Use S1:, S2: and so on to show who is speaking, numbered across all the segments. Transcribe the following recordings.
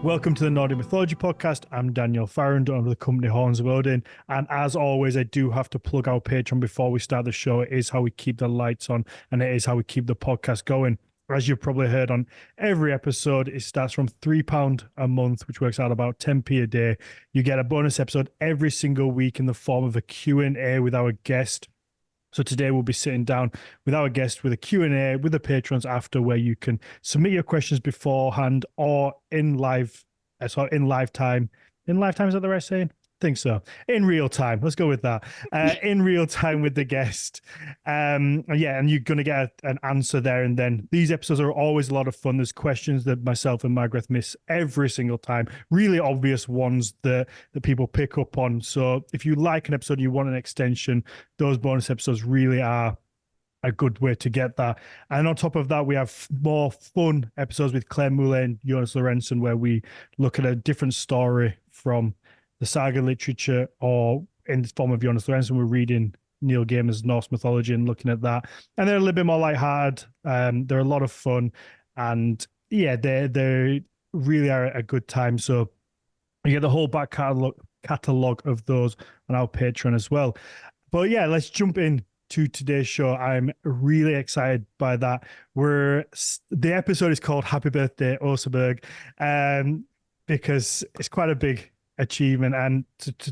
S1: Welcome to the Nordic Mythology podcast. I'm Daniel Farrand under the company Horns of Odin. And as always, I do have to plug our Patreon before we start the show. It is how we keep the lights on and it is how we keep the podcast going. As you've probably heard on every episode, it starts from £3 a month, which works out about 10p a day. You get a bonus episode every single week in the form of a Q&A with our guest. So today we'll be sitting down with our guest with a Q&A with the patrons after, where you can submit your questions beforehand or in live time. In live time, is that the right saying? I think so. In real time. Let's go with that. In real time with the guest. And you're going to get an answer there. And then these episodes are always a lot of fun. There's questions that myself and Margrethe miss every single time. Really obvious ones that people pick up on. So if you like an episode, you want an extension, those bonus episodes really are a good way to get that. And on top of that, we have more fun episodes with Claire Moulet and Jonas Lorentzen, where we look at a different story from the saga literature, or in the form of Jonas Lorentzen, we're reading Neil Gaiman's Norse mythology and looking at that. And they're a little bit more lighthearted. They're a lot of fun. And yeah, they really are a good time. So you get the whole back catalog of those on our Patreon as well. But yeah, let's jump in to today's show. I'm really excited by that. The episode is called Happy Birthday Oseberg, because it's quite a big achievement. And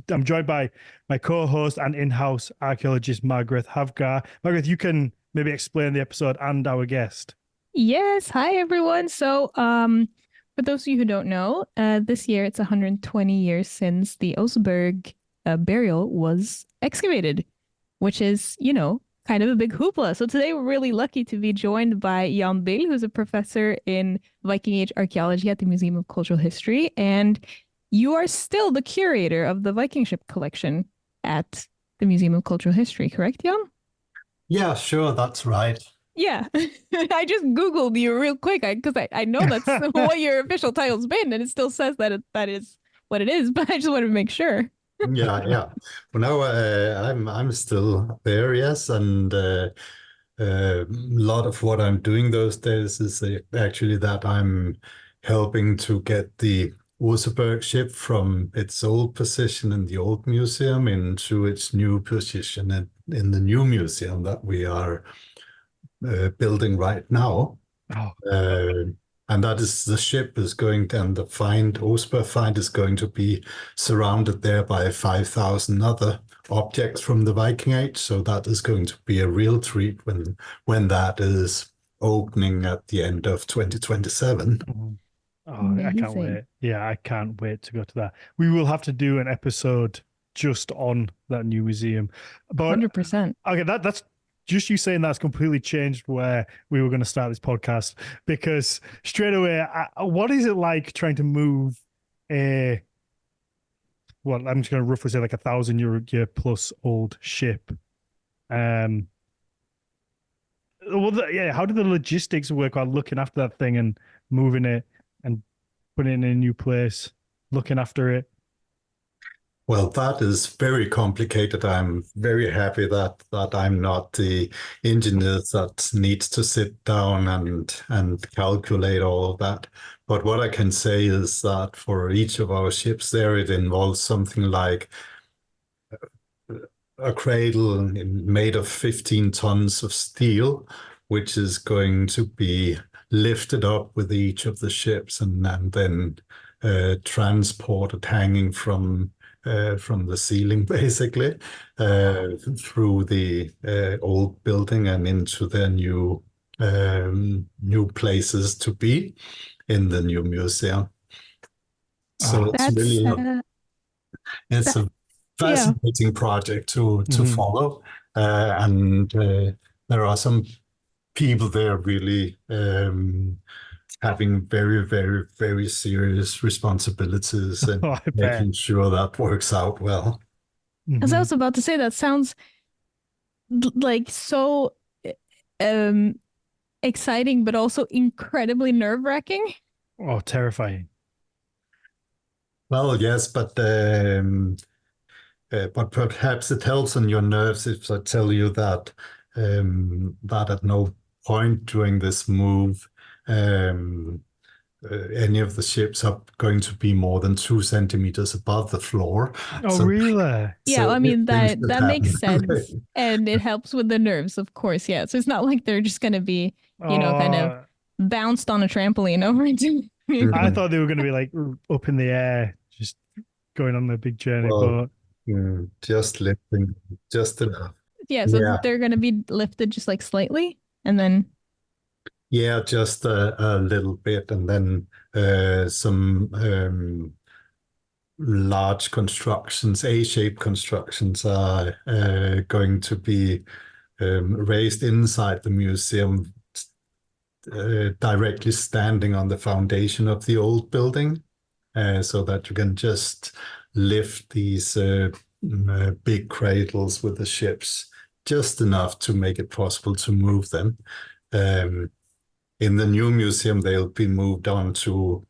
S1: I'm joined by my co-host and in-house archaeologist Margrethe Havgar. Margrethe, you can maybe explain the episode and our guest.
S2: Yes, hi everyone. So for those of you who don't know, this year it's 120 years since the Oseberg burial was excavated, which is, kind of a big hoopla. So today we're really lucky to be joined by Jan Bill, who's a professor in Viking Age archaeology at the Museum of Cultural History. And you are still the curator of the Viking ship collection at the Museum of Cultural History, correct, Jan?
S3: Yeah, sure, that's right.
S2: Yeah, I just Googled you real quick because I know that's what your official title's been, and it still says that that is what it is, but I just wanted to make sure.
S3: Yeah. Well, no, I'm still there, yes, and a lot of what I'm doing those days is actually that I'm helping to get the Oseberg ship from its old position in the old museum into its new position in the new museum that we are building right now. And that is, the ship is going to, and the Oseberg find is going to be surrounded there by 5,000 other objects from the Viking Age. So that is going to be a real treat when that is opening at the end of 2027.
S1: Oh, amazing. I can't wait. Yeah, I can't wait to go to that. We will have to do an episode just on that new museum. But
S2: 100%.
S1: Okay, that's just you saying that's completely changed where we were going to start this podcast, because straight away, what is it like trying to move I'm just going to roughly say like 1,000-year plus old ship. How do the logistics work while looking after that thing and moving it and putting it in a new place, looking after it?
S3: Well, that is very complicated. I'm very happy that I'm not the engineer that needs to sit down and calculate all of that. But what I can say is that for each of our ships there, it involves something like a cradle made of 15 tons of steel, which is going to be lifted up with each of the ships and then transported hanging from the ceiling, basically, through the old building and into their new places to be in the new museum. So it's a fascinating project to follow, and there are some people there really having very, very, very serious responsibilities and making sure that works out well.
S2: As I was about to say, that sounds like so exciting, but also incredibly nerve-wracking.
S1: Oh, terrifying.
S3: Well, yes, but perhaps it helps on your nerves if I tell you that at no point during this move any of the ships are going to be more than 2 centimeters above the floor.
S1: Oh,
S3: So,
S1: really?
S2: Yeah, I mean
S3: things
S2: that
S3: could
S2: makes
S3: happen.
S2: sense, and it helps with the nerves, of course. Yeah, so it's not like they're just gonna be, kind of
S1: Oh,
S2: bounced on a trampoline over into.
S1: I
S3: Mm,
S1: thought they were going to be like up in the air, just going on a big journey.
S3: well,
S1: But
S3: just lifting, just enough.
S2: Yeah, so
S3: Yeah,
S2: they're gonna be lifted just like slightly, and then
S3: yeah, just a little bit, and then some large constructions, A-shaped constructions, are going to be raised inside the museum, directly standing on the foundation of the old building, so that you can just lift these big cradles with the ships just enough to make it possible to move them. In the new museum, they'll be moved on to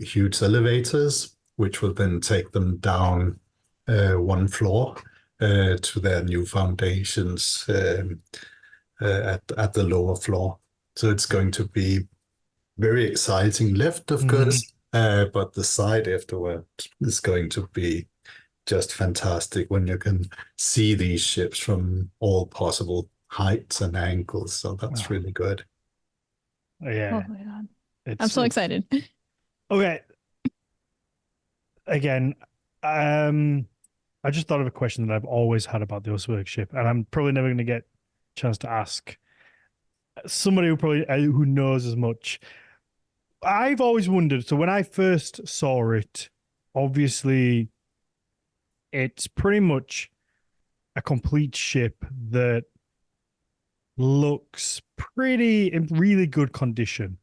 S3: huge elevators, which will then take them down one floor to their new foundations at the lower floor. So it's going to be very exciting left, of course, but the side afterward is going to be just fantastic when you can see these ships from all possible heights and angles. So that's really good.
S1: yeah,
S2: oh my god,
S1: it's
S2: I'm so excited.
S1: okay. Again, I just thought of a question that I've always had about the Oseberg ship, and I'm probably never going to get a chance to ask somebody who knows as much. I've always wondered. So when I first saw it, obviously, it's pretty much a complete ship that looks pretty in really good condition.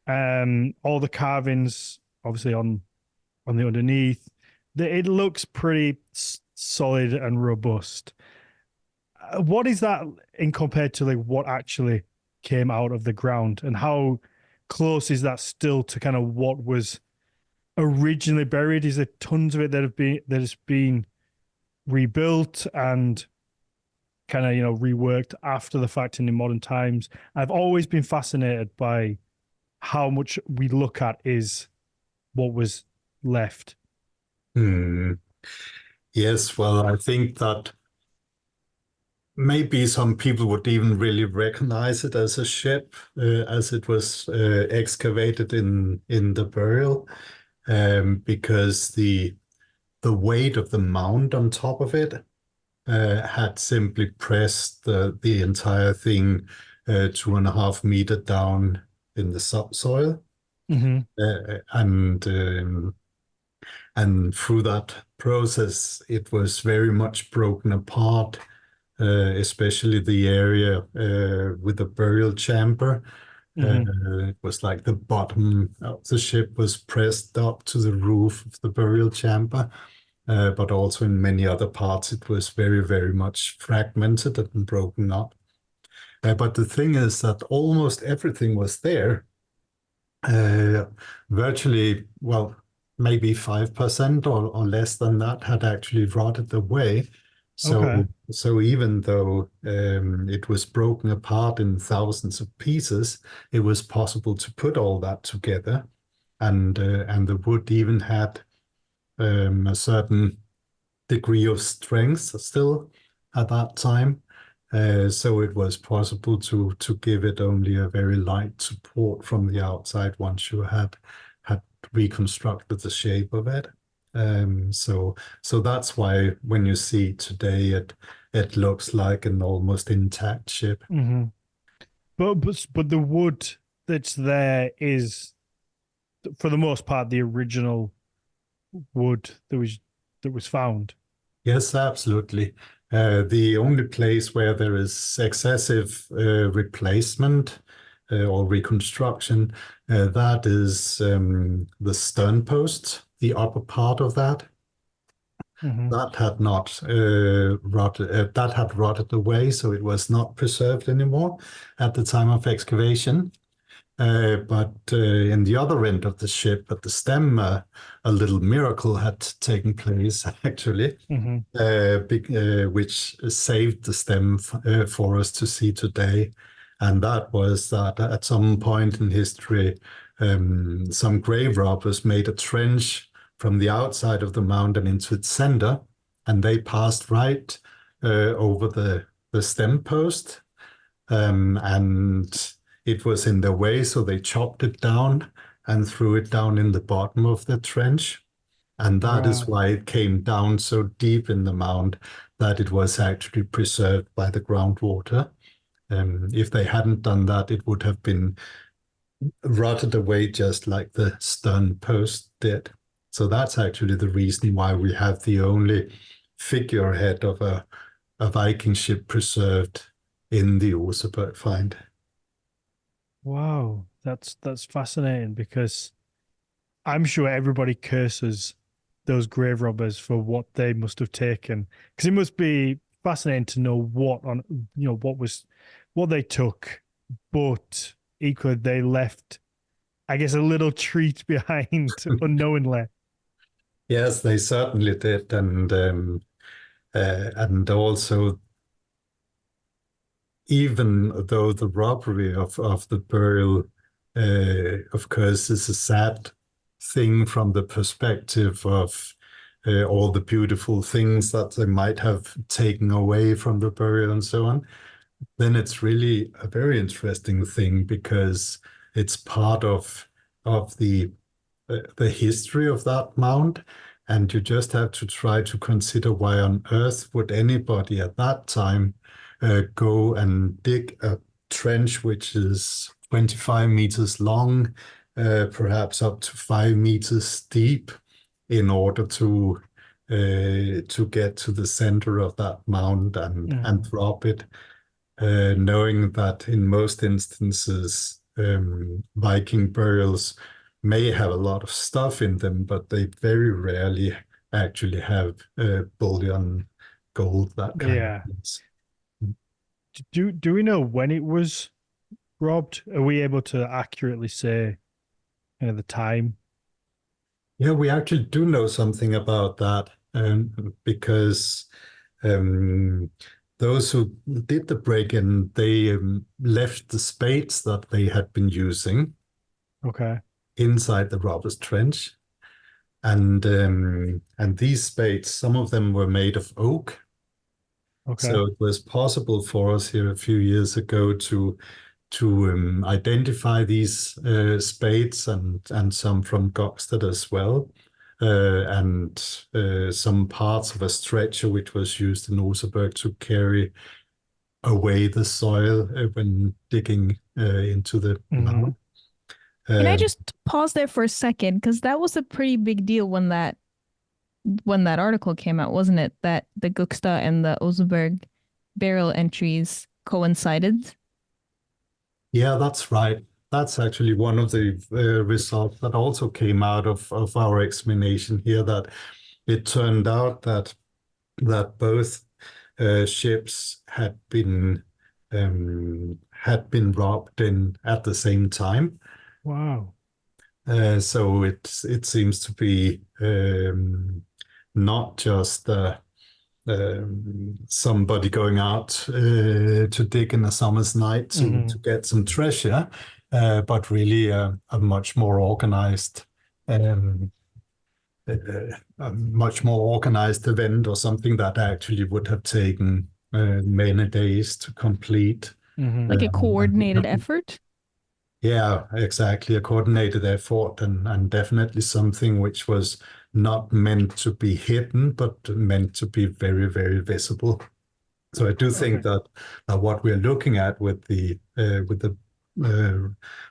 S1: All the carvings, obviously on the underneath, it looks pretty solid and robust. What is that in compared to like what actually came out of the ground, and how close is that still to kind of what was originally buried? Is there tons of it that has been rebuilt and kind of reworked after the fact and in modern times? I've always been fascinated by how much we look at is what was left.
S3: Yes, well, I think that maybe some people would even really recognize it as a ship, as it was excavated in the burial, because the weight of the mound on top of it had simply pressed the entire thing 2.5 meters down in the subsoil, and through that process, it was very much broken apart, especially the area with the burial chamber. It was like the bottom of the ship was pressed up to the roof of the burial chamber, but also in many other parts it was very, very much fragmented and broken up. But the thing is that almost everything was there. Virtually, well, maybe 5% or less than that had actually rotted away.
S1: Okay.
S3: So even though it was broken apart in thousands of pieces, it was possible to put all that together, and the wood even had a certain degree of strength still at that time. So it was possible to give it only a very light support from the outside once you had reconstructed the shape of it. So that's why when you see today, it looks like an almost intact ship.
S1: But the wood that's there is, for the most part, the original wood that was found.
S3: Yes, absolutely. The only place where there is excessive replacement or reconstruction, that is the stern post, the upper part of that. That had not rotted. That had rotted away, so it was not preserved anymore at the time of excavation. But in the other end of the ship, at the stem, a little miracle had taken place, actually, which saved the stem for us to see today. And that was that at some point in history, some grave robbers made a trench from the outside of the mountain into its center, and they passed right over the stem post, and it was in their way, so they chopped it down and threw it down in the bottom of the trench. And that is why it came down so deep in the mound that it was actually preserved by the groundwater. If they hadn't done that, it would have been rotted away just like the stern post did. So that's actually the reason why we have the only figurehead of a Viking ship preserved in the Oseberg find.
S1: Wow, that's fascinating, because I'm sure everybody curses those grave robbers for what they must have taken, because it must be fascinating to know what they took, but equally they left, I guess, a little treat behind unknowingly.
S3: Yes, they certainly did, and also, even though the robbery of the burial, of course, is a sad thing from the perspective of all the beautiful things that they might have taken away from the burial and so on, then it's really a very interesting thing, because it's part of the history of that mound. And you just have to try to consider, why on earth would anybody at that time go and dig a trench which is 25 meters long, perhaps up to 5 meters deep, in order to get to the center of that mound and drop it, knowing that in most instances Viking burials may have a lot of stuff in them, but they very rarely actually have bullion, gold, that kind of things.
S1: Do we know when it was robbed? Are we able to accurately say the time?
S3: Yeah, we actually do know something about that, because those who did the break-in, they left the spades that they had been using inside the robber's trench. And these spades, some of them were made of oak. So it was possible for us here a few years ago to identify these spades, and some from Gokstad as well, and some parts of a stretcher which was used in Oseberg to carry away the soil when digging into the mound.
S2: Can I just pause there for a second? Because that was a pretty big deal when that article came out, wasn't it? That the Gokstad and the Oseberg burial entries coincided.
S3: Yeah, that's right. That's actually one of the results that also came out of our examination here, that it turned out that both ships had been robbed in at the same time.
S1: Wow.
S3: So it seems to be not just somebody going out to dig in a summer's night to get some treasure, but really a much more organized event, or something that actually would have taken many days to complete.
S2: Like a coordinated effort?
S3: Yeah, exactly. A coordinated effort, and definitely something which was not meant to be hidden, but meant to be very, very visible. So I do think that what we're looking at with the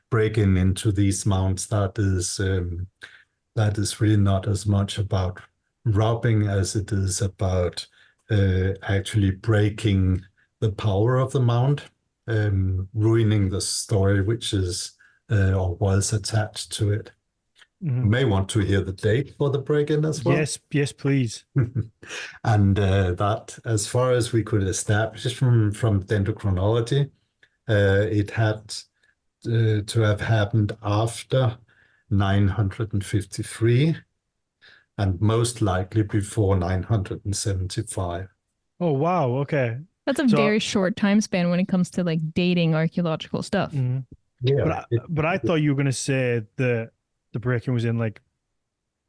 S3: break-in into these mounds, that is really not as much about robbing as it is about actually breaking the power of the mound, ruining the story which is or was attached to it. You may want to hear the date for the break-in as well.
S1: Yes, please.
S3: And that, as far as we could establish from dendrochronology, it had to have happened after 953, and most likely before 975.
S1: Oh, wow. Okay.
S2: That's a very short time span when it comes to like dating archaeological stuff.
S3: Yeah.
S1: But I thought you were going to say that the break-in was in like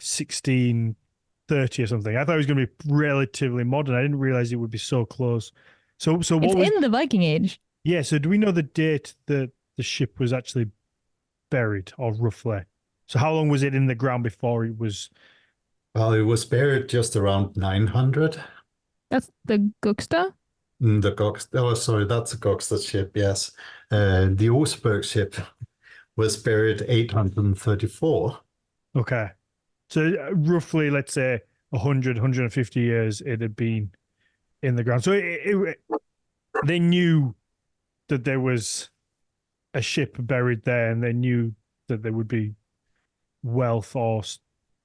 S1: 1630 or something. I thought it was going to be relatively modern. I didn't realize it would be so close. So what
S2: It's
S1: was
S2: in the Viking Age.
S1: Yeah, so do we know the date that the ship was actually buried, or roughly? So how long was it in the ground before it was?
S3: Well, it was buried just around 900.
S2: That's the Gokstad.
S3: The oh, sorry, that's a Gokstad ship, yes. The Oseberg ship was buried 834.
S1: Okay. So roughly, let's say 100, 150 years it had been in the ground. So they knew that there was a ship buried there, and they knew that there would be wealth or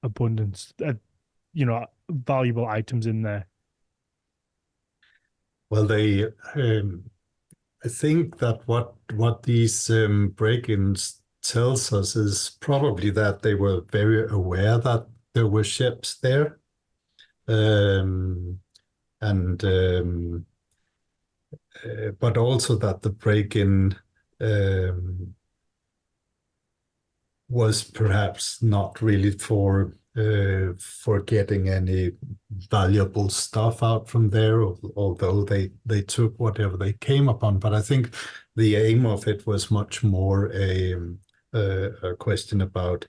S1: abundance, valuable items in there.
S3: Well, I think that what these break-ins tells us is probably that they were very aware that there were ships there, and but also that the break-in was perhaps not really for getting any valuable stuff out from there, although they took whatever they came upon. But I think the aim of it was much more a question about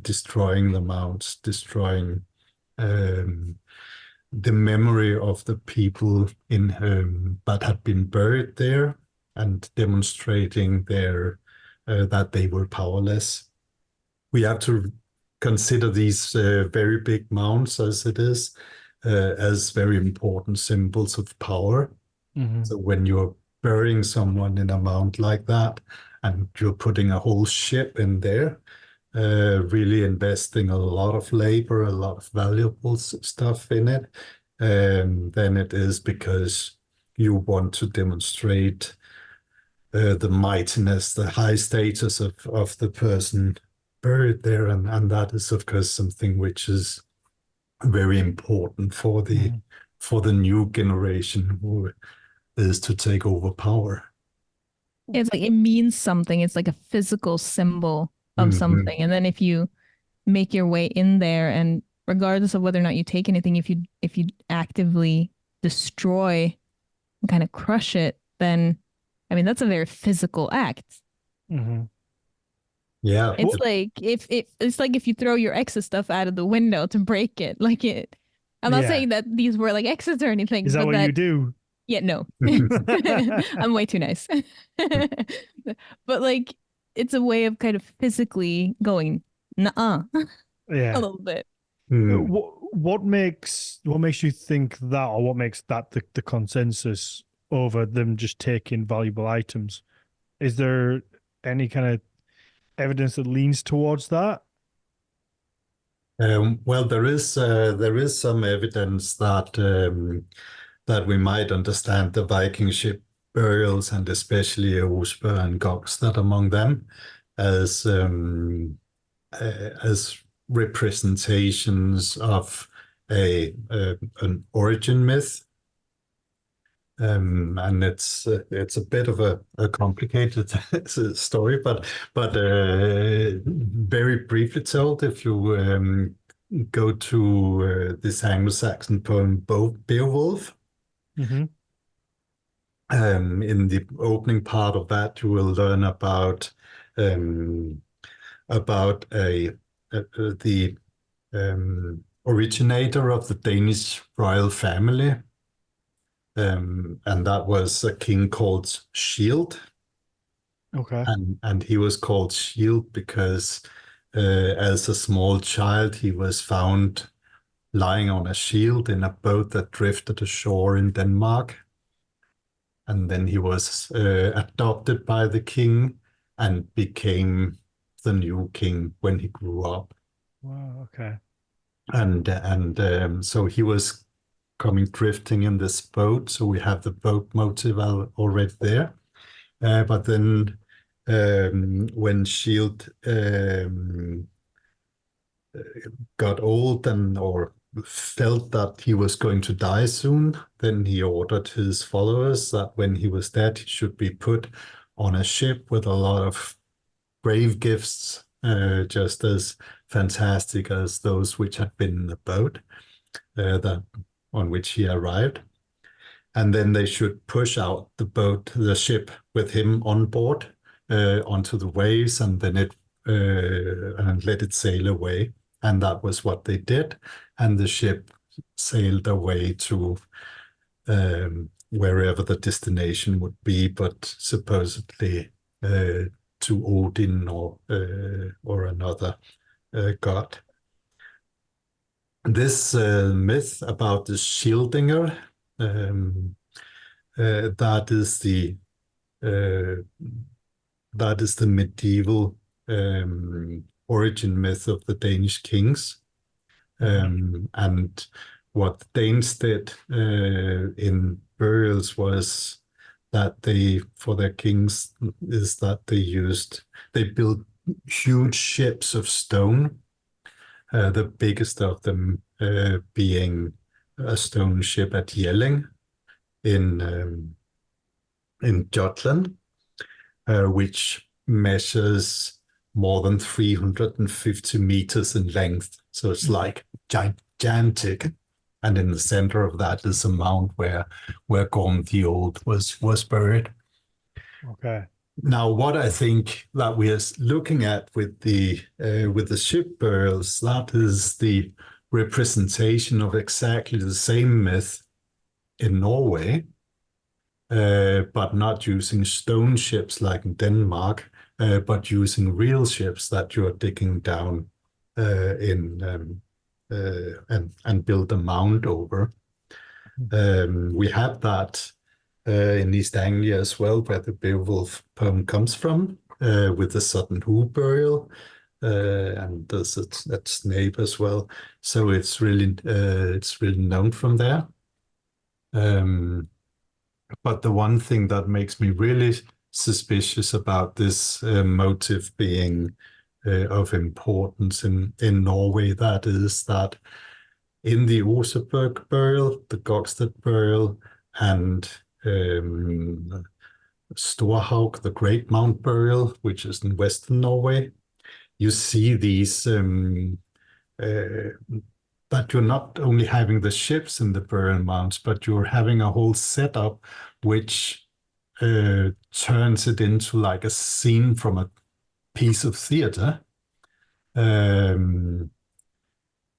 S3: destroying the mounts, destroying the memory of the people that had been buried there, and demonstrating that they were powerless. We have to consider these very big mounds as it is, as very important symbols of power.
S1: Mm-hmm.
S3: So when you're burying someone in a mound like that, and you're putting a whole ship in there, really investing a lot of labor, a lot of valuable stuff in it, then it is because you want to demonstrate the mightiness, the high status of the person buried there, and that is of course something which is very important for the new generation who is to take over power.
S2: It's like it means something. It's like a physical symbol of something. And then if you make your way in there, and regardless of whether or not you take anything, if you actively destroy and kind of crush it, then I mean that's a very physical act.
S1: Mm-hmm.
S3: Yeah,
S2: it's like if you throw your ex's stuff out of the window to break it. Like it. I'm not saying that these were like exes or anything.
S1: Is that what you do?
S2: Yeah, no. I'm way too nice. But like it's a way of kind of physically going, nuh-uh.
S1: Yeah.
S2: A little bit.
S1: What makes you think that, or what makes that the consensus over them just taking valuable items? Is there any kind of evidence that leans towards that?
S3: Well, there is some evidence that we might understand the Viking ship burials, and especially Oseberg and Gokstad among them, as representations of an origin myth. And it's a bit of a complicated story, but very briefly told, if you go to this Anglo-Saxon poem Beowulf,
S1: mm-hmm.
S3: In the opening part of that, you will learn about the originator of the Danish royal family. And that was a king called Shield.
S1: Okay.
S3: And he was called Shield because as a small child, he was found lying on a shield in a boat that drifted ashore in Denmark. And then he was adopted by the king and became the new king when he grew up.
S1: Wow, okay.
S3: And so he was coming drifting in this boat, so we have the boat motive already there. But then when Shield got old or felt that he was going to die soon, then he ordered his followers that when he was dead, he should be put on a ship with a lot of grave gifts, just as fantastic as those which had been in the boat on which he arrived. And then they should push out the ship with him on board onto the waves, and then and let it sail away. And that was what they did. And the ship sailed away to wherever the destination would be, but supposedly to Odin or another god. This myth about the Schildinger, that is the medieval origin myth of the Danish kings. And what the Danes did in burials was that for their kings, is that they built huge ships of stone, the biggest of them being a stone ship at Jelling in Jutland, which measures more than 350 meters in length. So it's like gigantic. And in the center of that is a mound where Gorm the Old was buried.
S1: Okay.
S3: Now, what I think that we are looking at with the ship burials, that is the representation of exactly the same myth in Norway, but not using stone ships like in Denmark, but using real ships that you are digging down and build a mound over. We have that in East Anglia as well, where the Beowulf poem comes from, with the Sutton Hoo burial, and there's at Snape as well. So it's really known from there. But the one thing that makes me really suspicious about this motive being of importance in Norway, that is that in the Oseberg burial, the Gokstad burial, and Storhaug, the Great Mound burial, which is in Western Norway, you see these that you're not only having the ships in the burial mounds, but you're having a whole setup which turns it into like a scene from a piece of theater,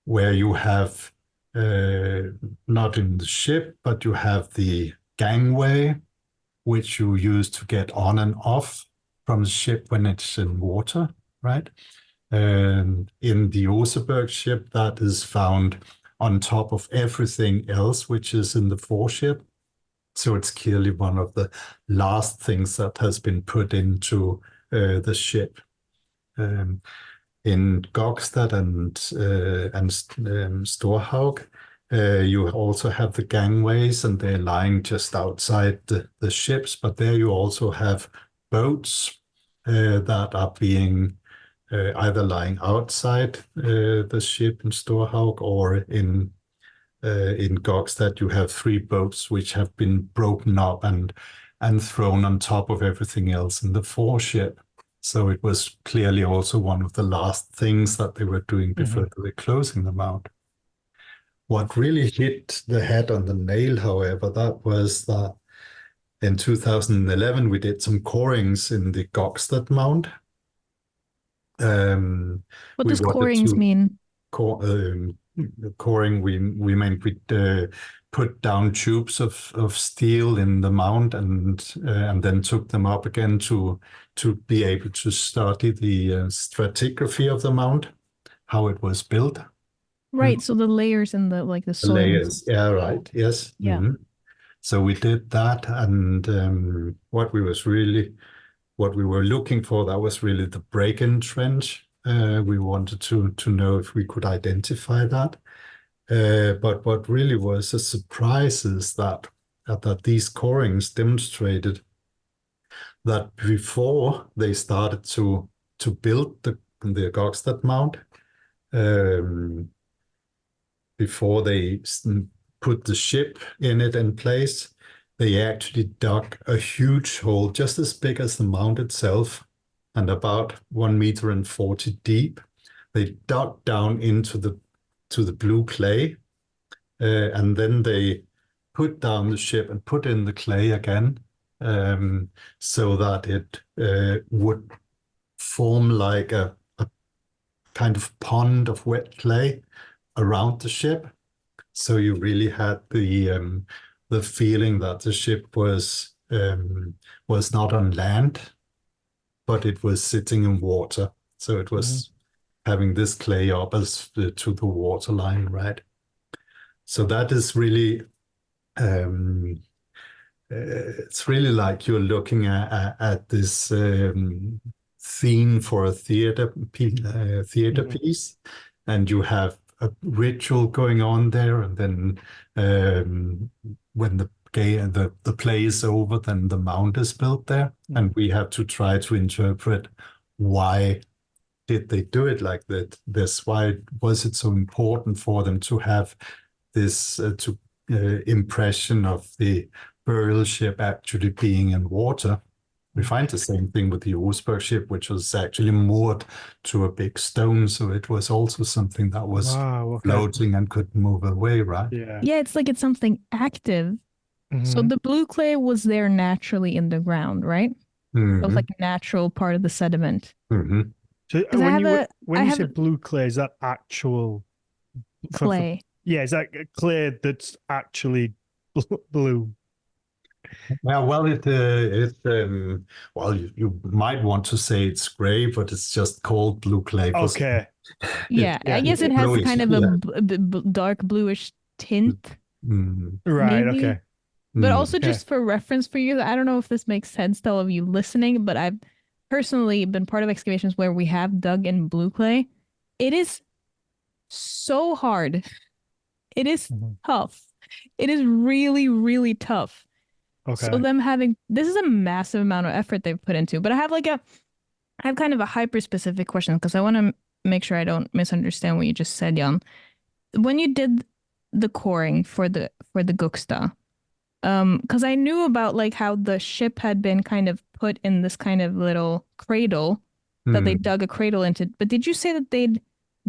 S3: where you have not in the ship, but you have the gangway, which you use to get on and off from the ship when it's in water, right? In the Oseberg ship, that is found on top of everything else, which is in the foreship. So it's clearly one of the last things that has been put into the ship. In Gokstad and Storhaug, you also have the gangways, and they're lying just outside the ships, but there you also have boats that are being either lying outside the ship in Storhaug, or in Gokstad you have 3 boats which have been broken up and thrown on top of everything else in the foreship. So it was clearly also one of the last things that they were doing before they were closing the mound. What really hit the head on the nail, however, that was that in 2011 we did some corings in the Gokstad mound.
S2: What does corings mean?
S3: Coring, we meant we put down tubes of steel in the mound and then took them up again to be able to study the stratigraphy of the mound, how it was built.
S2: Right, so the layers and the soil.
S3: Layers, yeah, right, yes.
S2: Yeah.
S3: So we did that, and what we were looking for, that was really the Breakin Trench. We wanted to know if we could identify that. But what really was a surprise is that these corings demonstrated that before they started to build the Gokstad mound, before they put the ship in it in place, they actually dug a huge hole, just as big as the mound itself, and about 1 meter and 40 deep. They dug down into the blue clay, and then they put down the ship and put in the clay again, so that it would form like a kind of pond of wet clay around the ship. So you really had the feeling that the ship was not on land, but it was sitting in water. So it was having this clay up as to the water line, right? So that is really, it's really like you're looking at this theme for a theater piece, and you have a ritual going on there, and then when the play is over, then the mound is built there, and we have to try to interpret why did they do it like this? Why was it so important for them to have this impression of the burial ship actually being in water? We find the same thing with the Oseberg ship, which was actually moored to a big stone. So it was also something that was floating and could move away, right?
S2: Yeah, it's like it's something active. So the blue clay was there naturally in the ground, right? It was like a natural part of the sediment.
S1: So when you say blue clay, is that actual
S2: clay?
S1: Is that clay that's actually blue?
S3: Well, you might want to say it's gray, but it's just called blue clay.
S1: Okay.
S2: I guess it has kind of a dark bluish tint.
S1: Right.
S2: Maybe.
S1: Okay.
S2: But also just for reference for you, I don't know if this makes sense to all of you listening, but I've personally been part of excavations where we have dug in blue clay. It is so hard. It is tough. It is really, really tough.
S1: Okay.
S2: So this is a massive amount of effort they've put into, but I have kind of a hyper specific question because I want to make sure I don't misunderstand what you just said, Jan. When you did the coring for the Guksta, because I knew about like how the ship had been kind of put in this kind of little cradle that they dug a cradle into, but did you say that they'd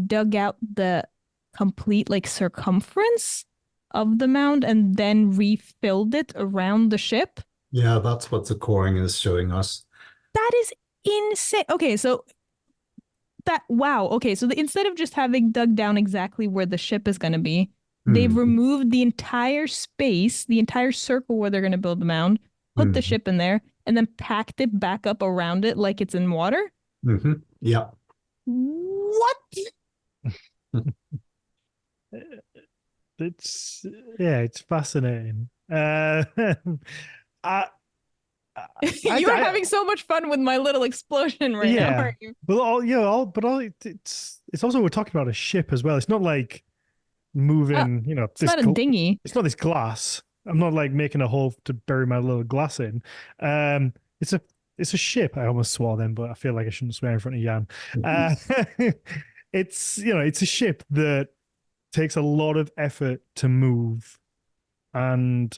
S2: dug out the complete like circumference of the mound and then refilled it around the ship?
S3: Yeah, that's what the coring is showing us.
S2: That is insane. Okay, so instead of just having dug down exactly where the ship is going to be, they've removed the entire space, the entire circle where they're going to build the mound, put the ship in there, and then packed it back up around it like it's in water?
S3: Yeah.
S2: What?
S1: It's fascinating.
S2: You're having so much fun with my little explosion right now, aren't you?
S1: It's also, we're talking about a ship as well. It's not like moving,
S2: it's not a dinghy.
S1: It's not this glass. I'm not like making a hole to bury my little glass in. It's a ship. I almost swore then, but I feel like I shouldn't swear in front of Jan. It's a ship that takes a lot of effort to move, and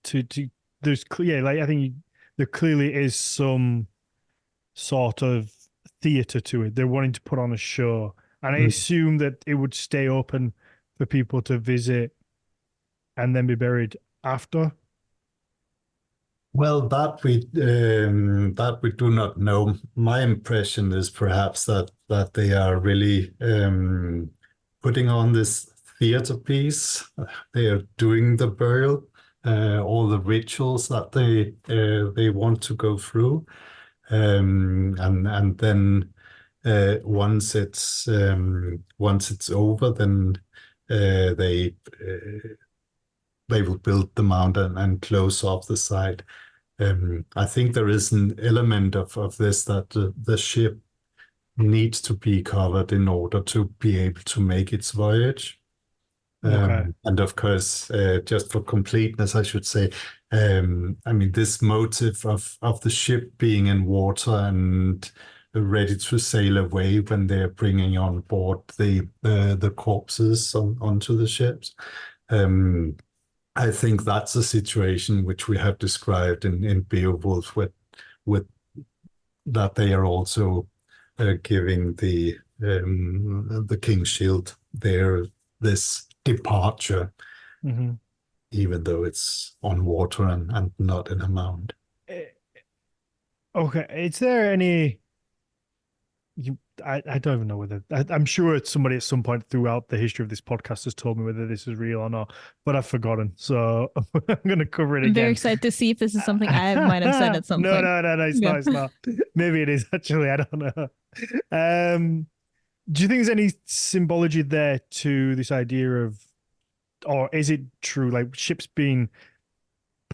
S1: I think there clearly is some sort of theater to it. They're wanting to put on a show, and I assume that it would stay open for people to visit and then be buried after.
S3: Well, that we do not know. My impression is perhaps that they are really putting on this theater piece. They are doing the burial, all the rituals that they want to go through, and then once it's over, then they will build the mound and close off the side. I think there is an element of this that the ship needs to be covered in order to be able to make its voyage. And of course, just for completeness, I should say, this motive of the ship being in water and ready to sail away when they're bringing on board the corpses onto the ships. I think that's a situation which we have described in Beowulf with that they are also giving the King's Shield this departure, even though it's on water and not in a mound.
S1: Okay, is there any? I don't even know whether I'm sure somebody at some point throughout the history of this podcast has told me whether this is real or not, but I've forgotten. So I'm going to cover it again.
S2: I'm very excited to see if this is something I might have said at some point.
S1: No, it's not. It's not. Maybe it is actually. I don't know. Do you think there's any symbology there to this idea of, or is it true, like ships being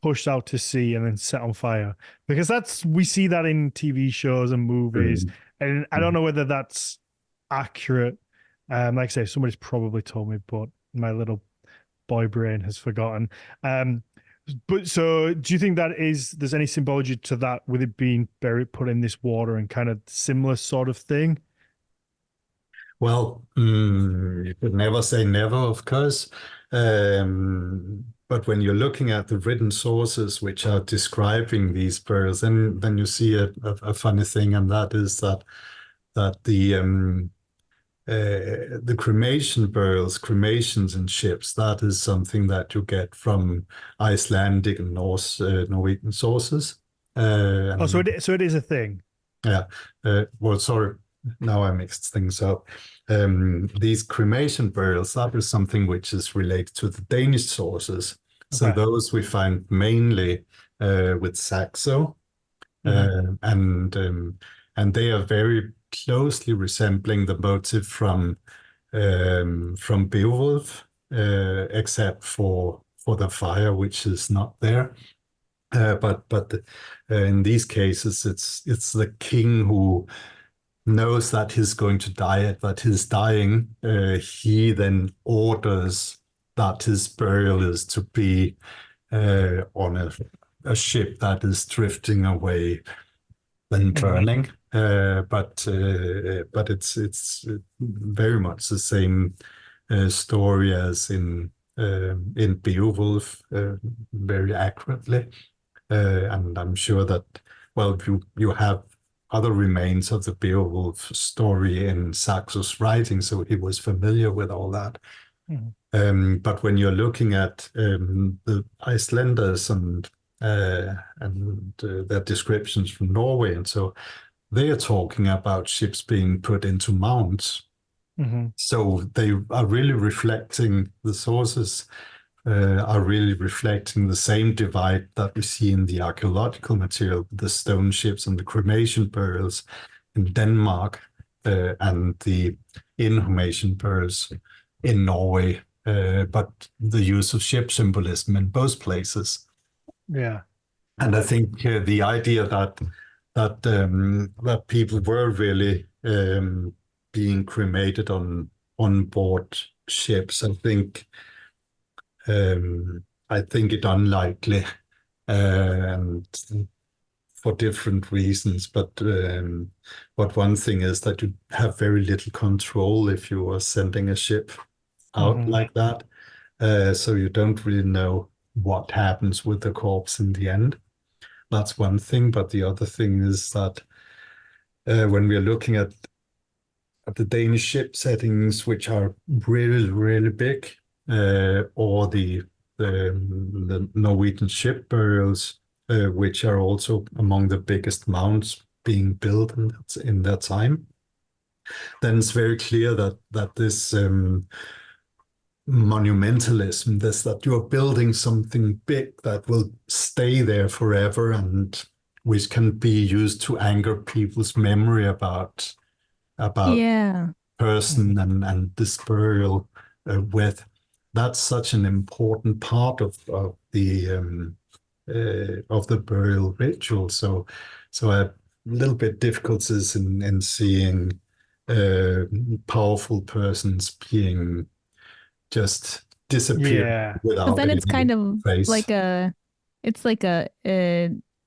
S1: pushed out to sea and then set on fire? Because we see that in TV shows and movies. And I don't know whether that's accurate. Like I say, somebody's probably told me, but my little boy brain has forgotten. But so do you think there's any symbology to that with it being put in this water and kind of similar sort of thing?
S3: Well, you could never say never, of course. But when you're looking at the written sources which are describing these pearls, then you see a funny thing, and that is that the cremation pearls, cremations in ships, that is something that you get from Icelandic and Norwegian sources.
S1: So it is a thing.
S3: Yeah. Well, sorry. Now I mixed things up. These cremation burials, that is something which is related to the Danish sources. Okay. So those we find mainly with Saxo, and they are very closely resembling the motif from Beowulf, except for the fire, which is not there. But in these cases, it's the king who knows that he's going to die, that he's dying. He then orders that his burial is to be on a ship that is drifting away and burning. But it's very much the same story as in Beowulf, very accurately. And I'm sure that, well, you have other remains of the Beowulf story in Saxo's writing, so he was familiar with all that. But when you're looking at the Icelanders and their descriptions from Norway, and so they are talking about ships being put into mounds. So they are really reflecting, the sources are really reflecting the same divide that we see in the archaeological material, the stone ships and the cremation burials in Denmark, and the inhumation burials in Norway, but the use of ship symbolism in both places.
S1: Yeah.
S3: And I think the idea that people were really being cremated on board ships, I think it unlikely, and for different reasons. But one thing is that you have very little control if you are sending a ship out like that. So you don't really know what happens with the corpse in the end. That's one thing. But the other thing is that when we are looking at the Danish ship settings, which are really, really big, or the Norwegian ship burials, which are also among the biggest mounds being built in that time, then it's very clear that this monumentalism, that you're building something big that will stay there forever and which can be used to anchor people's memory about person and this burial with. That's such an important part of the burial ritual. So a little bit difficulties in seeing powerful persons being just disappear without.
S2: But then it's kind of
S3: trace.
S2: like a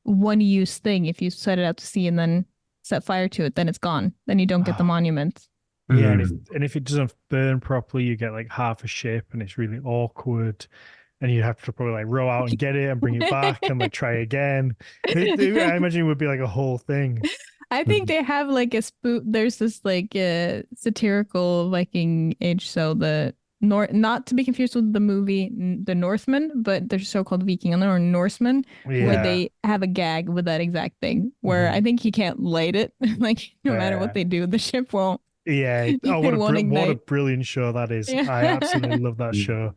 S2: one-use thing. If you set it out to sea and then set fire to it, then it's gone. Then you don't get the monument.
S1: Yeah, and if it doesn't burn properly, you get like half a ship, and it's really awkward. And you have to probably like row out and get it and bring it back and like try again. I imagine it would be like a whole thing.
S2: I I think they have like a spoof. There's this like satirical Viking Age show, not to be confused with the movie The Northman, but there's a show called Viking or Norseman where
S1: Yeah.
S2: they have a gag with that exact thing. Where I think he can't light it, like no matter what they do, the ship won't.
S1: Yeah. Oh,
S2: It won't
S1: what a
S2: ignite.
S1: brilliant show that is.
S2: Yeah.
S1: I absolutely love that show.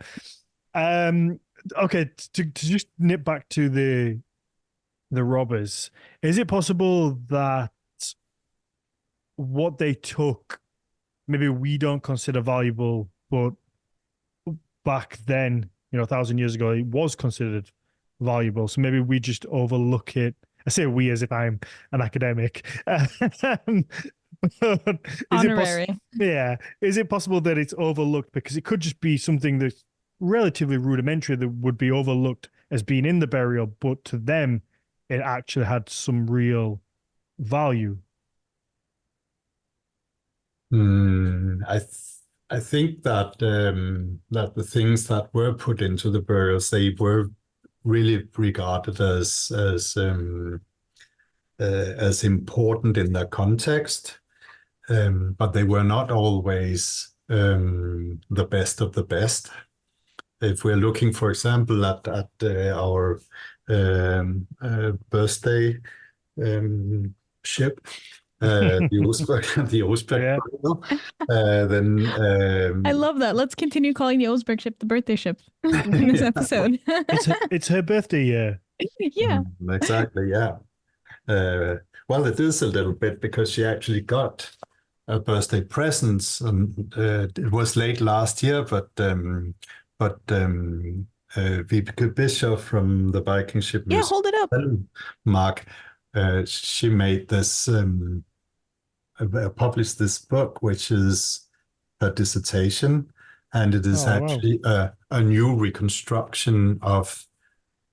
S1: Okay, to just nip back to the robbers, is it possible that what they took, maybe we don't consider valuable, but back then, 1,000 years ago, it was considered valuable. So maybe we just overlook it. I say we as if I'm an academic.
S2: Honorary.
S1: Is it possible that it's overlooked because it could just be something that's relatively rudimentary that would be overlooked as being in the burial, but to them, it actually had some real value?
S3: I think that that the things that were put into the burials, they were really regarded as important in their context, but they were not always the best of the best. If we're looking, for example, at our birthday ship, the Oseberg burial, then
S2: I love that. Let's continue calling the Oseberg ship the birthday ship in this episode.
S1: It's her birthday year.
S2: Yeah.
S3: Exactly. Yeah. Well, it is a little bit because she actually got a birthday present, and it was late last year, but Vibeke Bischoff from the Viking Ship
S2: Yeah, hold it up.
S3: Mark, she made this published this book, which is her dissertation, and it is actually a new reconstruction of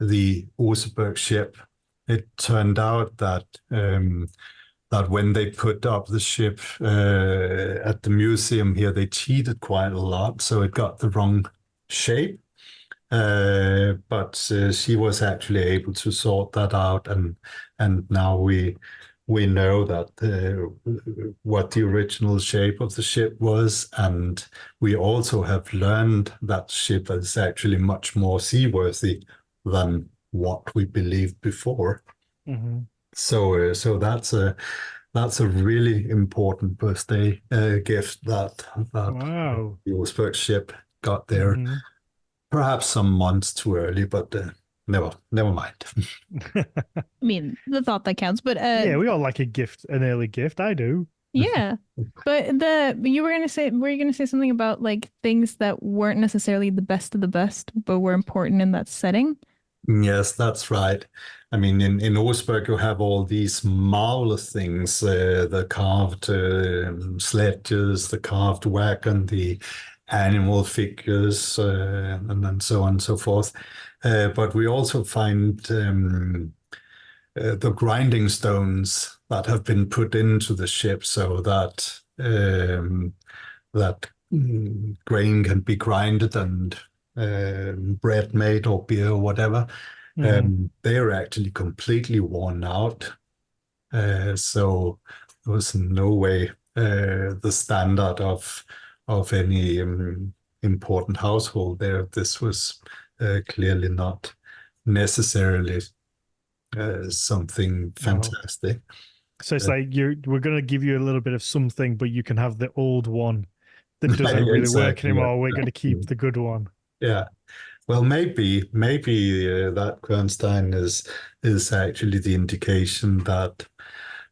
S3: the Oseberg ship. It turned out that that when they put up the ship at the museum here, they cheated quite a lot, so it got the wrong shape. But she was actually able to sort that out, and now we know that what the original shape of the ship was, and we also have learned that ship is actually much more seaworthy than what we believed before.
S1: Mm-hmm.
S3: So that's a really important birthday gift that
S1: Wow.
S3: the Oseberg ship got there.
S1: Mm-hmm.
S3: Perhaps some months too early, but never mind.
S2: I mean, the thought that counts, but
S1: yeah, we all like a gift, an early gift. I do.
S2: Yeah, but you were gonna say something about like things that weren't necessarily the best of the best, but were important in that setting.
S3: Yes, that's right. I mean, in Oseberg, you have all these marvelous things, the carved sledges, the carved wagon, the animal figures, and then so on and so forth. But we also find the grinding stones that have been put into the ship so that grain can be grinded and bread made or beer or whatever. They are actually completely worn out. So there was no way the standard of any important household there. This was clearly not necessarily something fantastic.
S1: So it's like we're going to give you a little bit of something, but you can have the old one that doesn't really work anymore. We're going to keep the good one.
S3: Yeah. Well, maybe that Bernstein is actually the indication that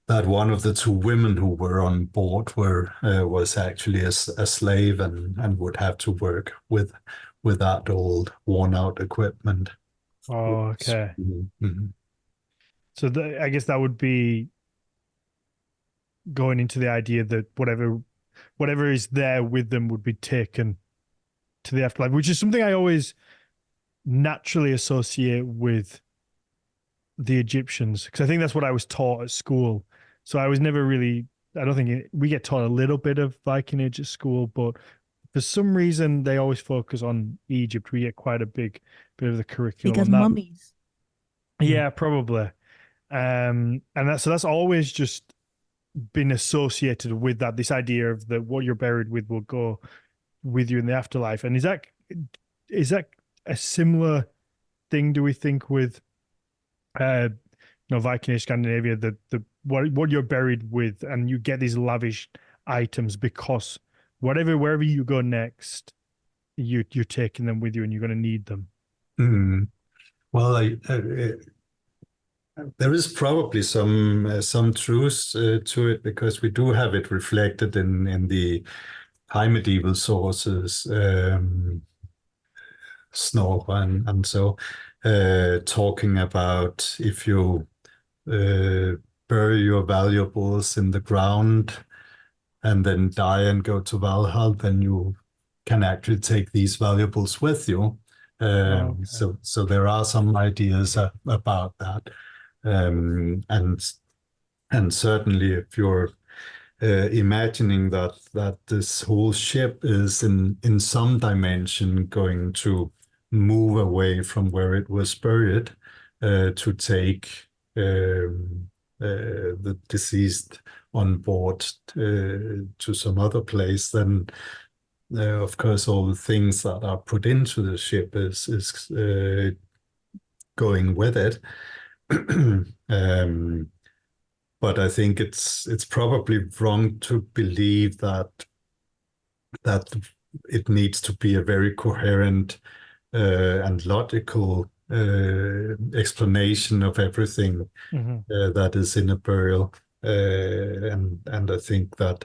S3: one of the two women who were on board was actually a slave and would have to work with that old worn out equipment.
S1: Oh, okay.
S3: Mm-hmm.
S1: So I guess that would be going into the idea that whatever is there with them would be taken to the afterlife, which is something I always naturally associate with the Egyptians, because I think that's what I was taught at school. So I was never really, I don't think we get taught a little bit of Viking Age at school, but for some reason they always focus on Egypt. We get quite a big bit of the curriculum
S2: because
S1: on that.
S2: mummies.
S1: Yeah, probably. And that's always just been associated with that. This idea of that what you're buried with will go with you in the afterlife. And is that a similar thing? Do we think with Viking Age Scandinavia, the what you're buried with, and you get these lavish items because wherever you go next, you're taking them with you, and you're going to need them.
S3: Mm. Well, there is probably some truth to it, because we do have it reflected in the high medieval sources, Snorre and so, talking about if you bury your valuables in the ground and then die and go to Valhalla, then you can actually take these valuables with you.
S1: Okay.
S3: So there are some ideas about that. And certainly if you're imagining that this whole ship is in some dimension going to move away from where it was buried, to take the deceased on board to some other place, then of course all the things that are put into the ship is going with it. But I think it's probably wrong to believe that it needs to be a very coherent and logical explanation of everything that is in a burial, and I think that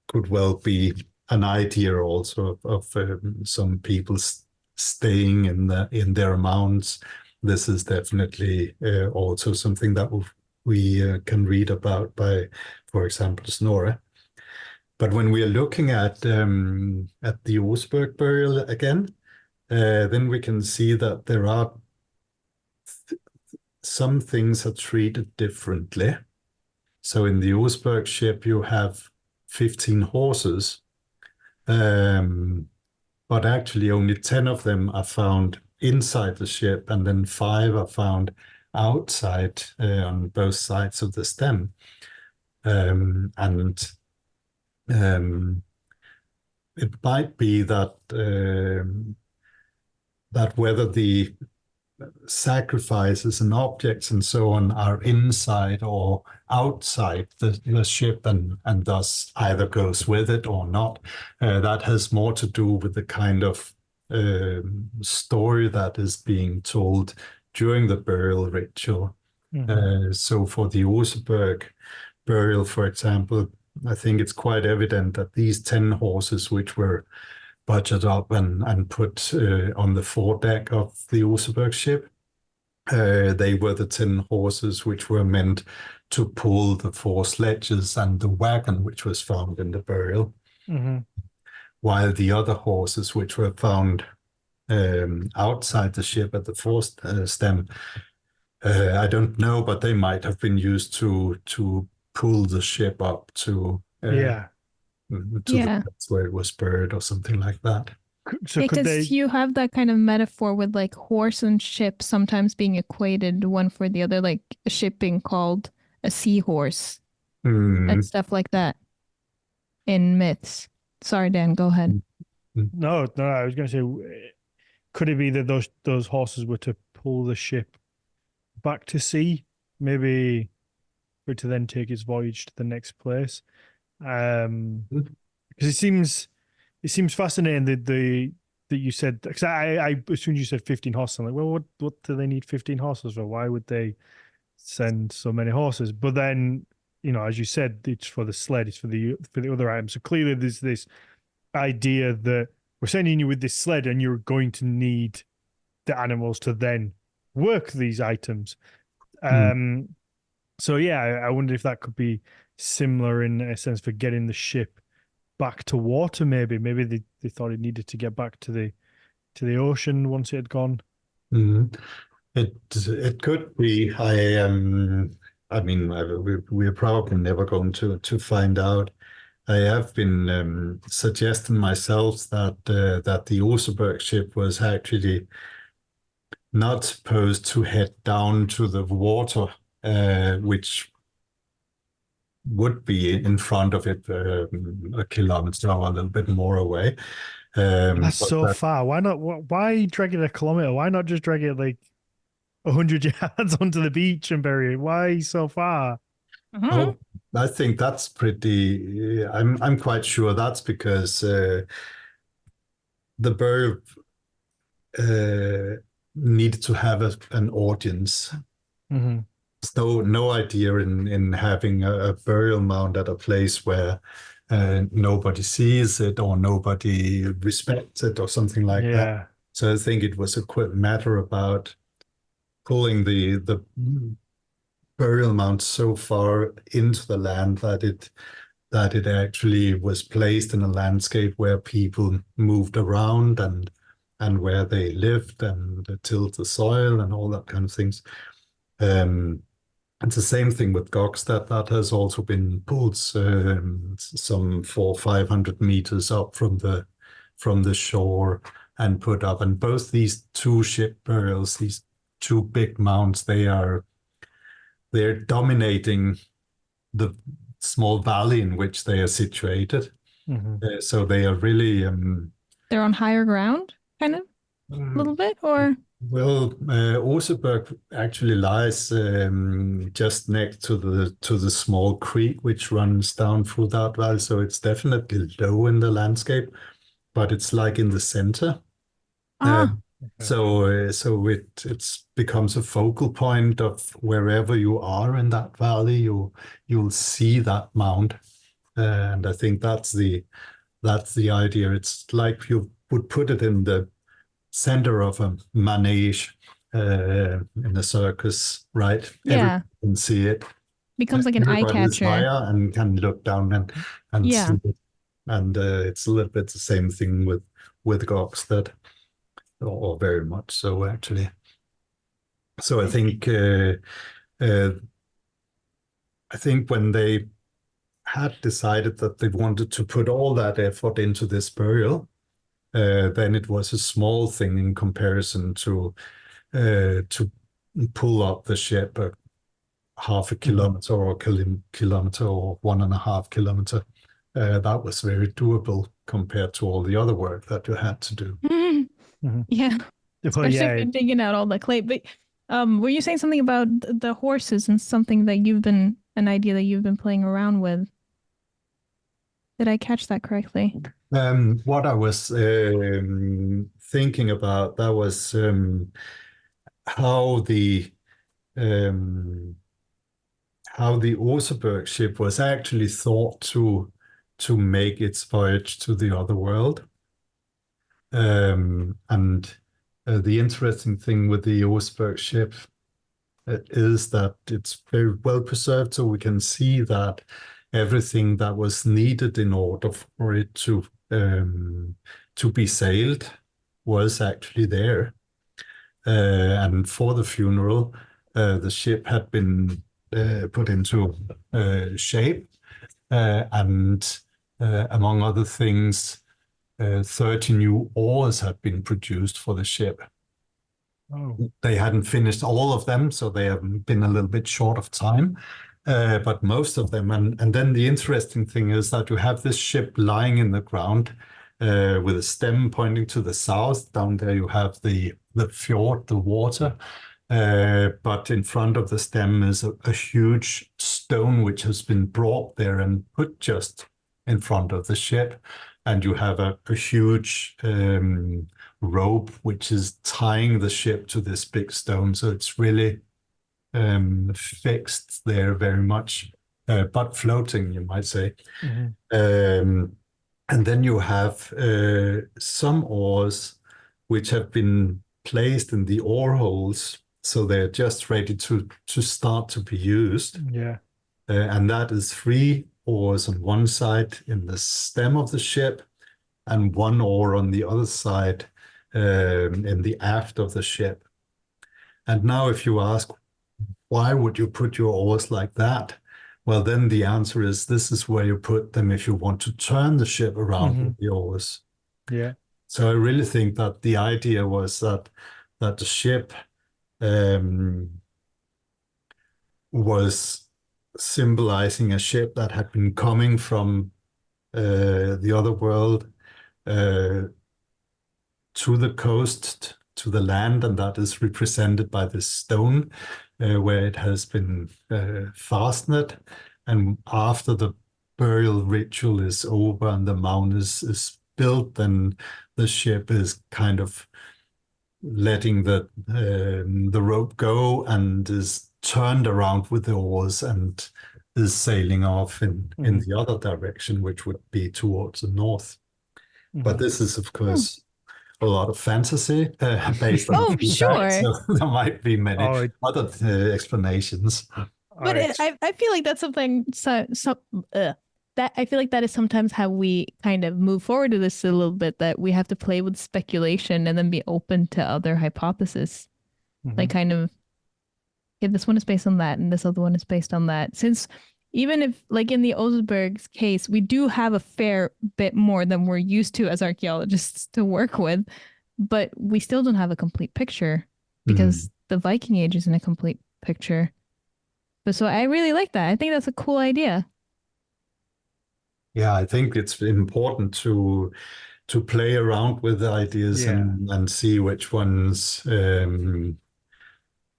S3: could well be an idea also of some people staying in their mounds. This is definitely also something that we can read about by, for example, Snorre. But when we are looking at the Oseberg burial again, then we can see that there are some things are treated differently. So in the Oseberg ship, you have 15 horses, but actually only 10 of them are found inside the ship, and then 5 are found outside on both sides of the stem. It might be that whether the sacrifices and objects and so on are inside or outside the ship, and thus either goes with it or not, that has more to do with the kind of story that is being told during the burial ritual. So for the Oseberg burial, for example, I think it's quite evident that these 10 horses, which were budgeted up and put on the foredeck of the Oseberg ship, they were the 10 horses which were meant to pull the 4 sledges and the wagon which was found in the burial. While the other horses, which were found outside the ship at the forestem, I don't know, but they might have been used to pull the ship up to the place where it was buried or something like that.
S2: So because you have that kind of metaphor with like horse and ship sometimes being equated one for the other, like a ship being called a seahorse and stuff like that in myths. Sorry, Dan, go ahead.
S1: No, I was going to say, could it be that those horses were to pull the ship back to sea, maybe for it to then take its voyage to the next place? Because it seems fascinating that you said, because I as soon as you said 15 horses, I'm like, well, what do they need 15 horses for? Why would they send so many horses? But then, as you said, it's for the sled, it's for the other items. So clearly there's this idea that we're sending you with this sled and you're going to need the animals to then work these items. So yeah, I wonder if that could be similar in a sense for getting the ship back to water. Maybe they thought it needed to get back to the ocean once it had gone.
S3: It could be. We're probably never going to find out. I have been suggesting myself that the Oseberg ship was actually not supposed to head down to the water, which would be in front of it, a kilometer or a little bit more away.
S1: That's
S3: But
S1: so
S3: that,
S1: far. Why not? Why drag it a kilometer? Why not just drag it like 100 yards onto the beach and bury it? Why so far?
S2: Uh-huh.
S3: oh, I think that's pretty. I'm quite sure that's because the bird needed to have an audience.
S1: Mm-hmm.
S3: There's no idea in having a burial mound at a place where nobody sees it or nobody respects it or something like that.
S1: Yeah.
S3: So I think it was a quick matter about pulling the burial mound so far into the land that it actually was placed in a landscape where people moved around and where they lived and tilled the soil and all that kind of things. It's the same thing with Gokstad. That has also been pulled some 400-500 meters up from the shore and put up. And both these two ship burials, these two big mounds, they're dominating the small valley in which they are situated.
S1: Mm-hmm.
S3: So they are really
S2: They're on higher ground, kind of, a little bit, or
S3: well, Oseberg actually lies just next to the small creek which runs down through that valley. So it's definitely low in the landscape, but it's like in the center. Uh,
S2: ah,
S3: so it becomes a focal point of wherever you are in that valley, you'll see that mound, and I think that's the idea. It's like you would put it in the center of a manege in a circus, right? Everyone
S2: yeah,
S3: can see it.
S2: becomes like an eye
S3: Everybody is
S2: catcher.
S3: higher and can look down and
S2: Yeah.
S3: see it. And it's a little bit the same thing with Gokstad, or very much so, actually. So uh, I think when they had decided that they wanted to put all that effort into this burial, then it was a small thing in comparison to pull up the ship a half a kilometer or a kilometer or 1.5 kilometer. That was very doable compared to all the other work that you had to do.
S1: Mm-hmm.
S2: Yeah,
S1: Well,
S2: especially
S1: yeah.
S2: if you're digging out all the clay. But were you saying something about the horses and something that an idea that you've been playing around with? Did I catch that correctly?
S3: What I was thinking about, that was how the um, how the Oseberg ship was actually thought to make its voyage to the other world. And the interesting thing with the Oseberg ship is that it's very well preserved, so we can see that everything that was needed in order for it to be sailed was actually there. And for the funeral, the ship had been put into shape, and among other things, 30 new oars had been produced for the ship.
S1: Oh.
S3: They hadn't finished all of them, so they have been a little bit short of time, but most of them. And then the interesting thing is that you have this ship lying in the ground with a stem pointing to the south. Down there you have the fjord, the water. But in front of the stem is a huge stone which has been brought there and put just in front of the ship. And you have a huge rope which is tying the ship to this big stone. So it's really fixed there very much, but floating, you might say.
S1: Mm-hmm.
S3: And then you have some oars which have been placed in the oar holes, so they're just ready to start to be used.
S1: Yeah.
S3: And that is 3 oars on one side in the stem of the ship and 1 oar on the other side in the aft of the ship. And now if you ask, why would you put your oars like that? Well, then the answer is this is where you put them if you want to turn the ship around with the oars.
S1: Yeah.
S3: So I really think that the idea was that the ship was symbolizing a ship that had been coming from the other world uh, to the coast, to the land, and that is represented by this stone where it has been fastened. And after the burial ritual is over and the mound is built, then the ship is kind of letting the rope go and is turned around with the oars and is sailing off in the other direction, which would be towards the north. But this is, of course, a lot of fantasy based on
S2: Oh,
S3: the
S2: sure.
S3: fact, so there might be many other explanations.
S2: But I feel like that's something that I feel like that is sometimes how we kind of move forward to this a little bit, that we have to play with speculation and then be open to other hypotheses. Like kind of, yeah, this one is based on that and this other one is based on that. Since even if, like in the Oseberg's case, we do have a fair bit more than we're used to as archaeologists to work with, but we still don't have a complete picture because the Viking Age isn't a complete picture. But so I really like that. I think that's a cool idea.
S3: Yeah, I think it's important to play around with the ideas and see which ones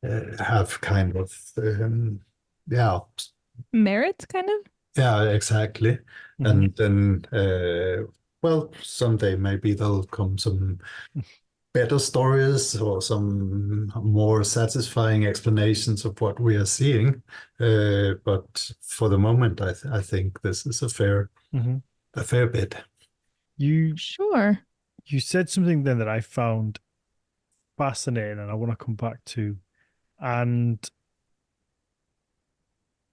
S3: have kind of
S2: merit, kind of.
S3: Yeah, exactly. And then well, someday maybe there'll come some better stories or some more satisfying explanations of what we are seeing. But for the moment, I think this is a fair bit.
S1: You said something then that I found fascinating, and I want to come back to. And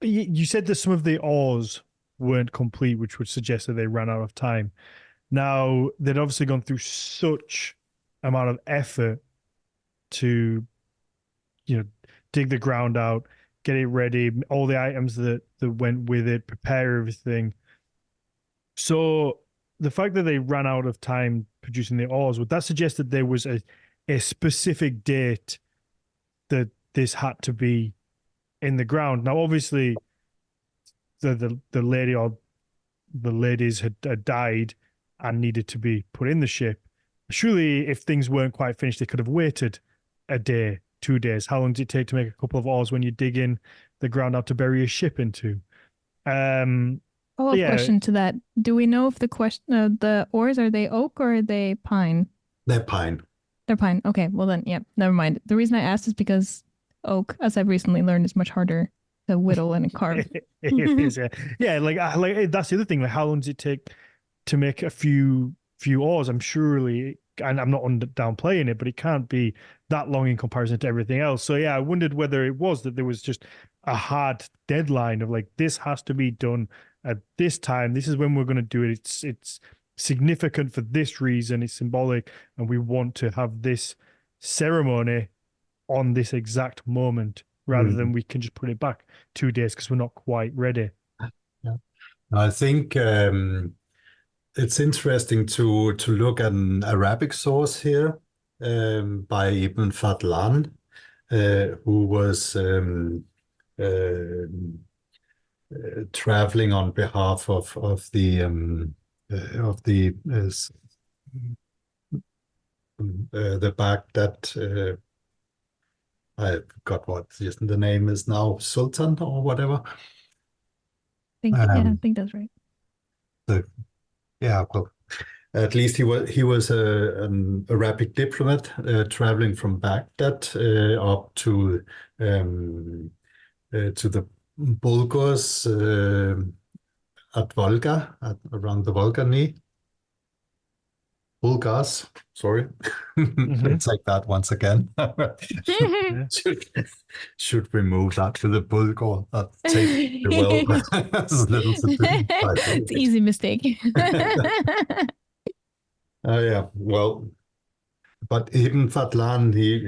S1: you said that some of the oars weren't complete, which would suggest that they ran out of time. Now, they'd obviously gone through such amount of effort to, dig the ground out, get it ready, all the items that went with it, prepare everything. So the fact that they ran out of time producing the oars, would that suggest that there was a specific date that this had to be in the ground? Now, obviously, the lady or the ladies had died and needed to be put in the ship. Surely, if things weren't quite finished, they could have waited a day, 2 days. How long does it take to make a couple of oars when you dig in the ground out to bury a ship into?
S2: Question to that. Do we know if the oars, are they oak or are they pine?
S3: They're pine.
S2: They're pine. Okay, well then, yeah, never mind. The reason I asked is because oak, as I've recently learned, is much harder to whittle and carve.
S1: It is, yeah. Yeah, like that's the other thing. Like, how long does it take to make a few oars? I'm surely, and I'm not downplaying it, but it can't be that long in comparison to everything else. So yeah, I wondered whether it was that there was just a hard deadline of like, this has to be done at this time. This is when we're going to do it. It's significant for this reason. It's symbolic, and we want to have this ceremony on this exact moment, rather than we can just put it back 2 days because we're not quite ready.
S3: Yeah. I think it's interesting to look at an Arabic source here by Ibn Fadlan, who was traveling on behalf of the Baghdad. I forgot what the name is now, Sultan or whatever.
S2: I think that's right.
S3: Well, at least he was an Arabic diplomat traveling from Baghdad up to the Bulgars at Volga, around the Volga. Bulgars, sorry. It's like that once again. should remove that to the Bulgar. That takes well.
S2: It's an easy mistake.
S3: Yeah, well, but Ibn Fadlan, he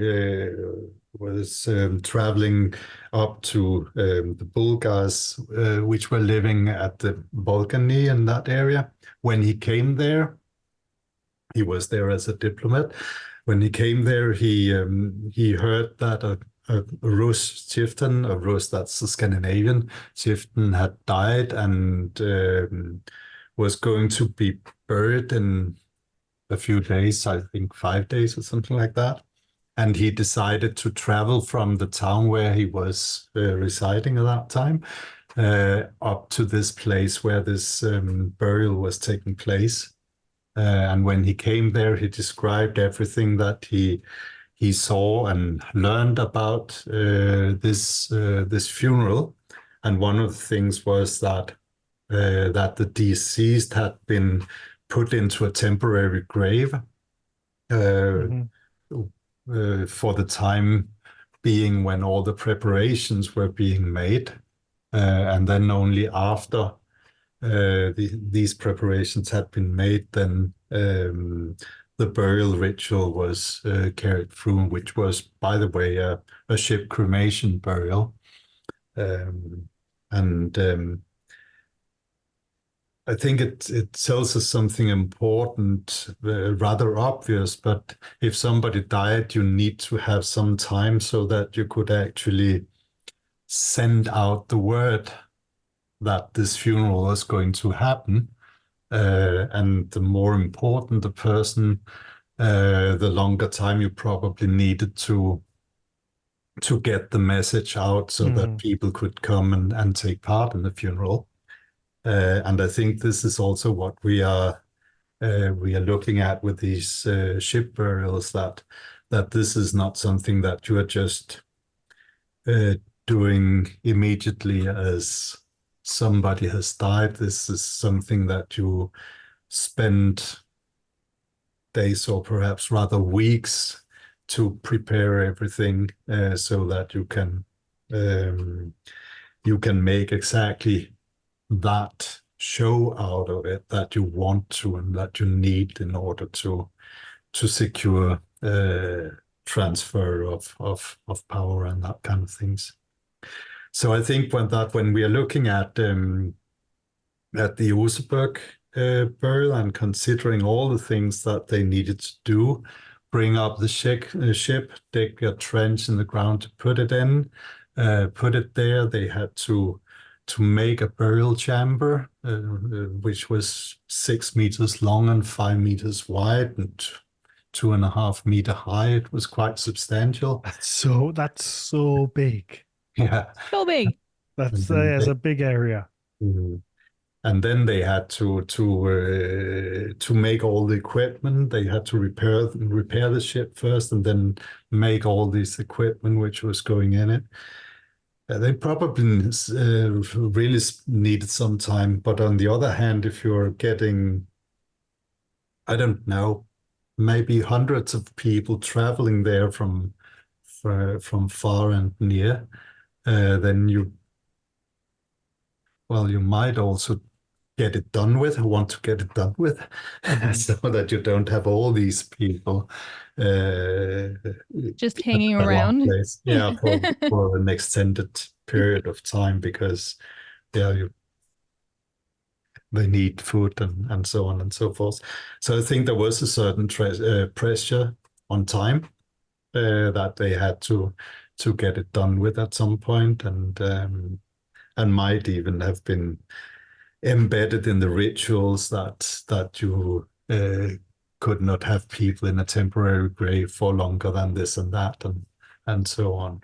S3: was traveling up to the Bulgars, which were living at the Balkany in that area. When he came there, he was there as a diplomat. When he came there, he heard that Rus chieftain, a Rus, that's the Scandinavian chieftain, had died and was going to be buried in a few days, I think 5 days or something like that. And he decided to travel from the town where he was residing at that time up to this place where this burial was taking place. And when he came there, he described everything that he saw and learned about this funeral. And one of the things was that the deceased had been put into a temporary grave for the time being when all the preparations were being made. And then only after these preparations had been made, then the burial ritual was carried through, which was, by the way, a ship cremation burial. I think it tells us something important, rather obvious, but if somebody died, you need to have some time so that you could actually send out the word that this funeral was going to happen. And the more important the person, the longer time you probably needed to get the message out so that people could come and take part in the funeral. And I think this is also what we are looking at with these ship burials, that this is not something that you are just doing immediately as somebody has died. This is something that you spend days or perhaps rather weeks to prepare everything so that you can make exactly that show out of it that you want to and that you need in order to secure transfer of power and that kind of things. So I think when we are looking at the Oseberg burial and considering all the things that they needed to do, bring up the ship, dig a trench in the ground to put it in, put it there. They had to make a burial chamber, which was 6 meters long and 5 meters wide and 2.5 meters high. It was quite substantial.
S1: That's so big.
S3: Yeah,
S2: So big.
S1: That's a big area.
S3: And then they had to make all the equipment. They had to repair the ship first, and then make all this equipment which was going in it. They probably really needed some time. But on the other hand, if you're getting, I don't know, maybe hundreds of people traveling there from far and near, then you might also get it done with, want to get it done with, so that you don't have all these people
S2: just hanging around.
S3: Yeah, for an extended period of time, because they need food and so on and so forth. So I think there was a certain pressure on time that they had to get it done with at some point, and might even have been embedded in the rituals that you could not have people in a temporary grave for longer than this and that, and so on.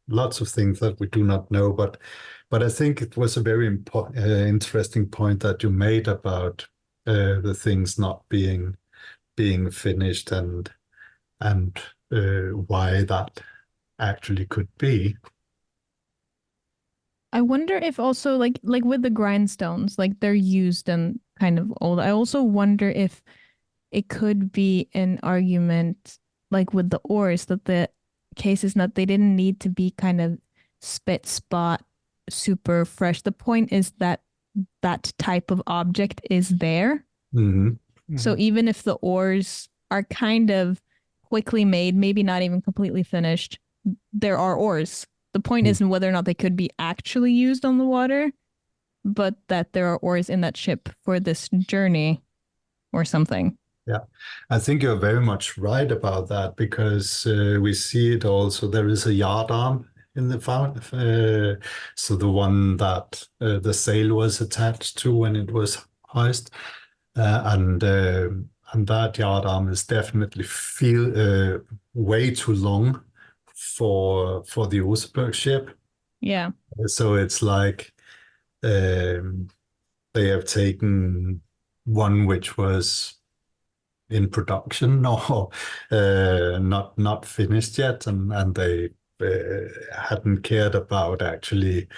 S3: Lots of things that we do not know, but I think it was a very interesting point that you made about the things not being finished and why that actually could be.
S2: I wonder if also like with the grindstones, like they're used and kind of old. I also wonder if it could be an argument like with the ores, that the case is not, they didn't need to be kind of spot super fresh. The point is that that type of object is there. So even if the ores are kind of quickly made, maybe not even completely finished, there are ores. The point isn't whether or not they could be actually used on the water, but that there are ores in that ship for this journey or something.
S3: Yeah, I think you're very much right about that because we see it also. There is a yard arm in the found, so the one that the sail was attached to when it was hoist, and that yard arm is definitely feel way too long for the Oseberg ship.
S2: Yeah.
S3: So it's like um, they have taken one which was in production or not finished yet, and they hadn't cared about actually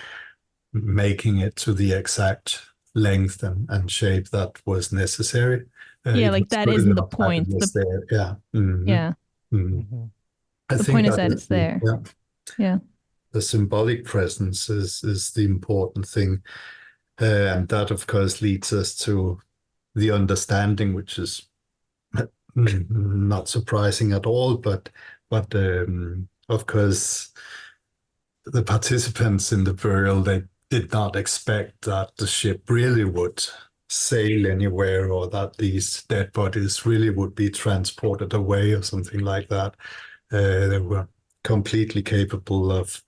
S3: making it to the exact length and shape that was necessary.
S2: Yeah,
S3: It
S2: like
S3: was
S2: that
S3: good
S2: isn't the
S3: enough that it
S2: point.
S3: was there. Yeah. Mhm.
S2: Yeah.
S3: Mhm.
S1: Mm-hmm.
S3: I
S2: The
S3: think
S2: point is
S3: that
S2: that
S3: is
S2: it's there.
S3: yeah.
S2: Yeah.
S3: The symbolic presence is the important thing, and that of course leads us to the understanding, which is not surprising at all, but of course the participants in the burial, they did not expect that the ship really would sail anywhere or that these dead bodies really would be transported away or something like that. They were completely capable of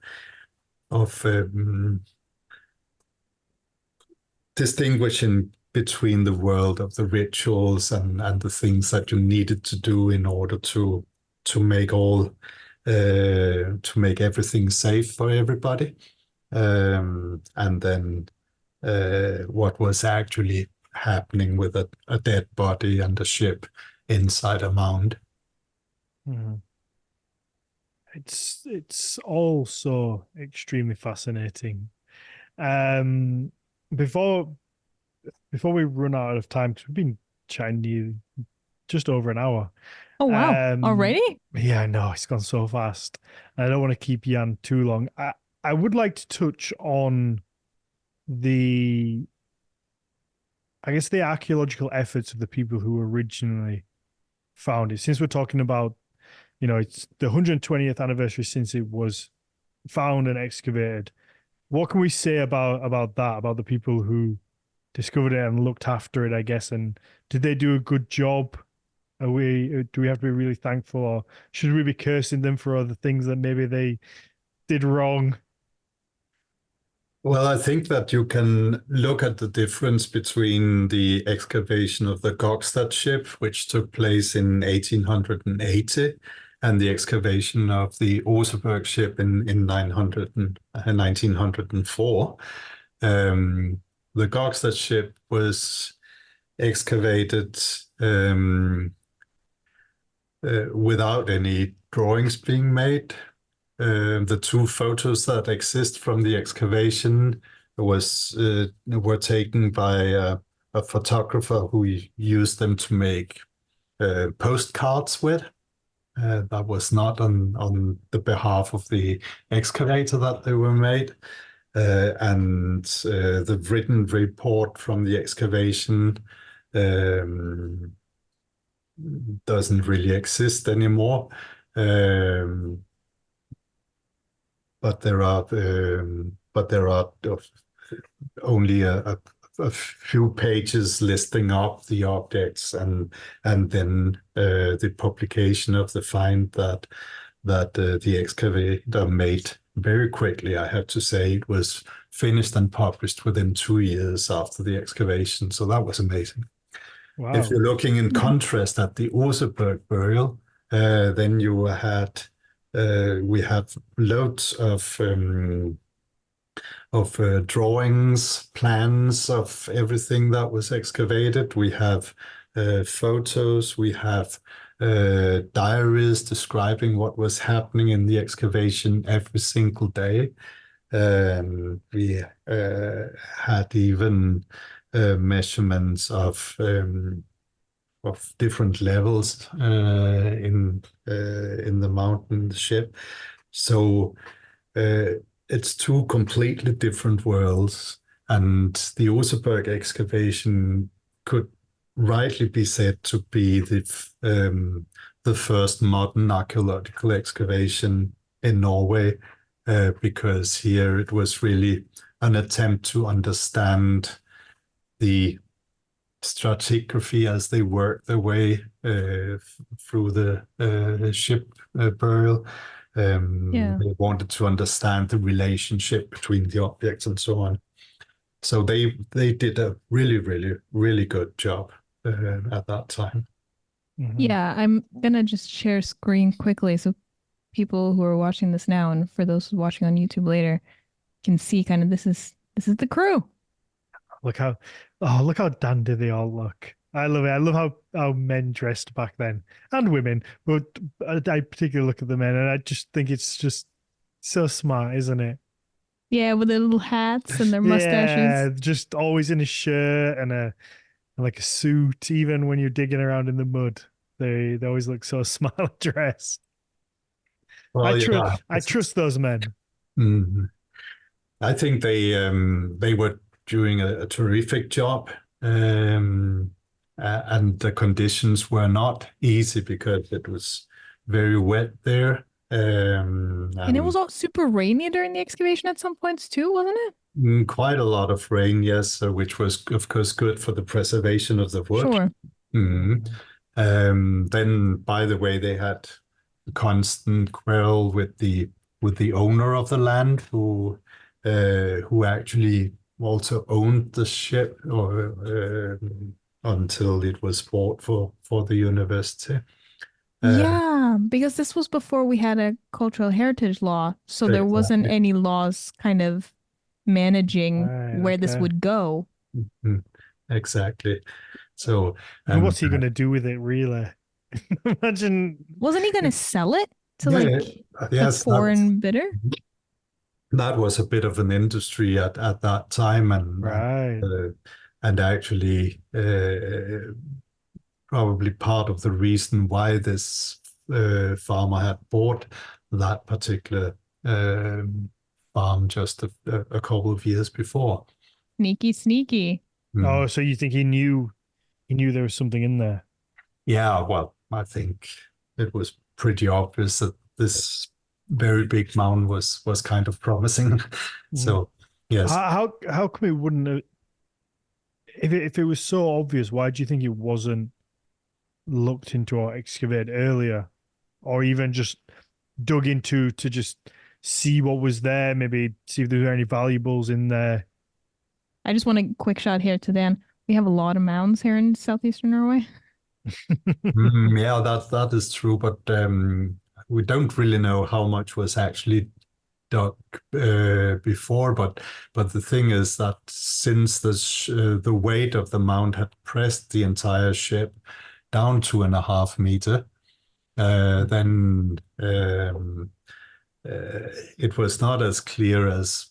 S3: distinguishing between the world of the rituals and the things that you needed to do in order to make all to make everything safe for everybody, and then what was actually happening with a dead body and a ship inside a mound.
S1: Mm-hmm. It's all so extremely fascinating. Um, before we run out of time, because we've been chatting nearly just over an hour.
S2: Oh wow. Already?
S1: Yeah, I know it's gone so fast. I don't want to keep Jan too long. I would like to touch on the, I guess, the archaeological efforts of the people who originally found it. Since we're talking about, it's the 120th anniversary since it was found and excavated. What can we say about that, about the people who discovered it and looked after it, I guess, and did they do a good job? Do we have to be really thankful, or should we be cursing them for other things that maybe they did wrong?
S3: Well, I think that you can look at the difference between the excavation of the Gokstad ship, which took place in 1880, and the excavation of the Oseberg ship in 1904. The Gokstad ship was excavated without any drawings being made. The two photos that exist from the excavation were taken by a photographer who used them to make postcards with. That was not on the behalf of the excavator that they were made. And the written report from the excavation doesn't really exist anymore. But there are only a few pages listing up the objects and then the publication of the find that the excavator made very quickly. I have to say it was finished and published within 2 years after the excavation, so that was amazing.
S1: Wow.
S3: If you're looking in contrast at the Oseberg burial, then we have loads of drawings, plans of everything that was excavated. We have photos, we have diaries describing what was happening in the excavation every single day. We had even measurements of different levels in the mountain ship. So it's two completely different worlds, and the Oseberg excavation could rightly be said to be the first modern archaeological excavation in Norway, because here it was really an attempt to understand the stratigraphy as they work their way through the ship burial. They wanted to understand the relationship between the objects and so on. So they did a really, really, really good job at that time.
S2: Yeah, I'm gonna just share screen quickly so people who are watching this now and for those watching on YouTube later can see kind of this is the crew.
S1: Look how dandy they all look. I love it. I love how men dressed back then and women. But I particularly look at the men and I just think it's just so smart, isn't it?
S2: Yeah, with their little hats and their mustaches.
S1: Yeah, just always in a shirt and like a suit, even when you're digging around in the mud. They always look so smart dressed.
S3: Well,
S1: I trust those men.
S3: Mm, I think they were doing a terrific job, and the conditions were not easy because it was very wet there.
S2: And it was all super rainy during the excavation at some points too, wasn't it?
S3: Quite a lot of rain, yes, which was of course good for the preservation of the wood.
S2: Sure.
S3: Then, by the way, they had a constant quarrel with the owner of the land, who actually also owned the ship, or until it was bought for the university.
S2: Yeah, because this was before we had a cultural heritage law, so there wasn't any laws kind of managing where this would go.
S3: Exactly. So,
S1: and what's he going to do with it, really? Imagine.
S2: Wasn't he going to sell it to the foreign bidder?
S3: That was a bit of an industry at that time, and actually probably part of the reason why this farmer had bought that particular farm just a couple of years before.
S2: Sneaky.
S1: Oh, so you think he knew there was something in there?
S3: Yeah, well, I think it was pretty obvious that this very big mound was kind of promising. So, yes.
S1: How come it wouldn't have, if it was so obvious, why do you think it wasn't looked into or excavated earlier, or even just dug into to just see what was there, maybe see if there were any valuables in there?
S2: I just want a quick shot here to Dan. We have a lot of mounds here in southeastern Norway.
S3: Yeah, that is true, but we don't really know how much was actually dug before. But the thing is that since the weight of the mound had pressed the entire ship down 2.5 meters, then it was not as clear as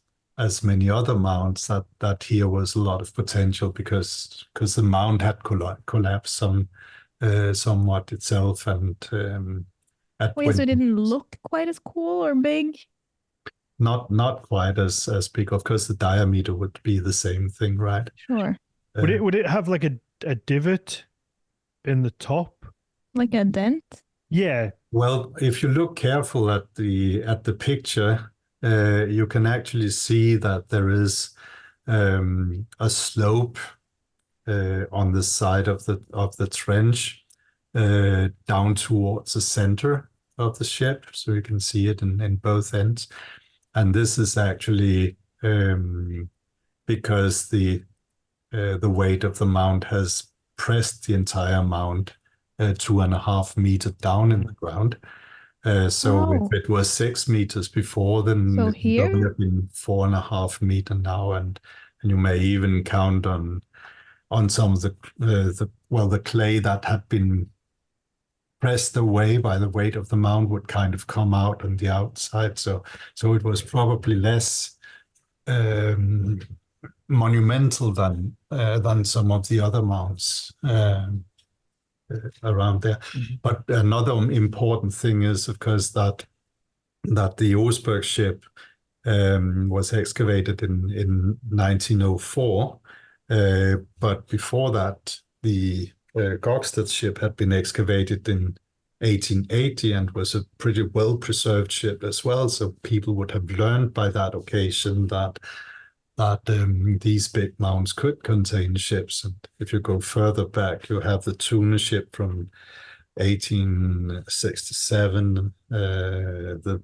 S3: many other mounds that here was a lot of potential because the mound had collapsed somewhat itself, and
S2: so it didn't look quite as cool or big.
S3: Not quite as big. Of course, the diameter would be the same thing, right?
S2: Sure.
S1: Would it have like a divot in the top,
S2: like a dent?
S1: Yeah.
S3: Well, if you look careful at the picture, you can actually see that there is a slope on the side of the trench down towards the center of the ship, so you can see it in both ends. And this is actually because the weight of the mound has pressed the entire mound 2.5 meters down in the ground. So if it was 6 meters before, then it would have been 4.5 meters now, and you may even count on some of the clay that had been pressed away by the weight of the mound would kind of come out on the outside. So it was probably less monumental than some of the other mounds around there. But another important thing is, of course, that the Oseberg ship was excavated in 1904. But before that, the Gokstad ship had been excavated in 1880 and was a pretty well-preserved ship as well. So people would have learned by that occasion that that these big mounds could contain ships. And if you go further back, you have the tuna ship from 1867, the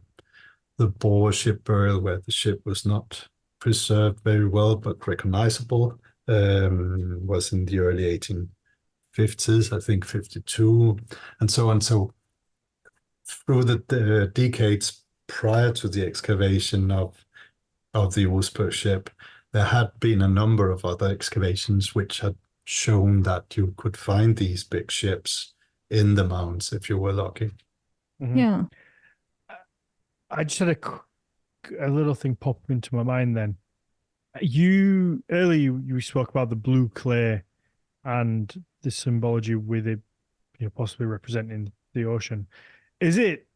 S3: Boer ship burial, where the ship was not preserved very well but recognizable, was in the early 1850s, I think 52, and so on. So through the decades prior to the excavation of the Oseberg ship, there had been a number of other excavations which had shown that you could find these big ships in the mounds if you were lucky.
S1: Mm-hmm.
S2: Yeah.
S1: I just had a little thing pop into my mind then. Earlier you spoke about the blue clay and the symbology with it, possibly representing the ocean. Is it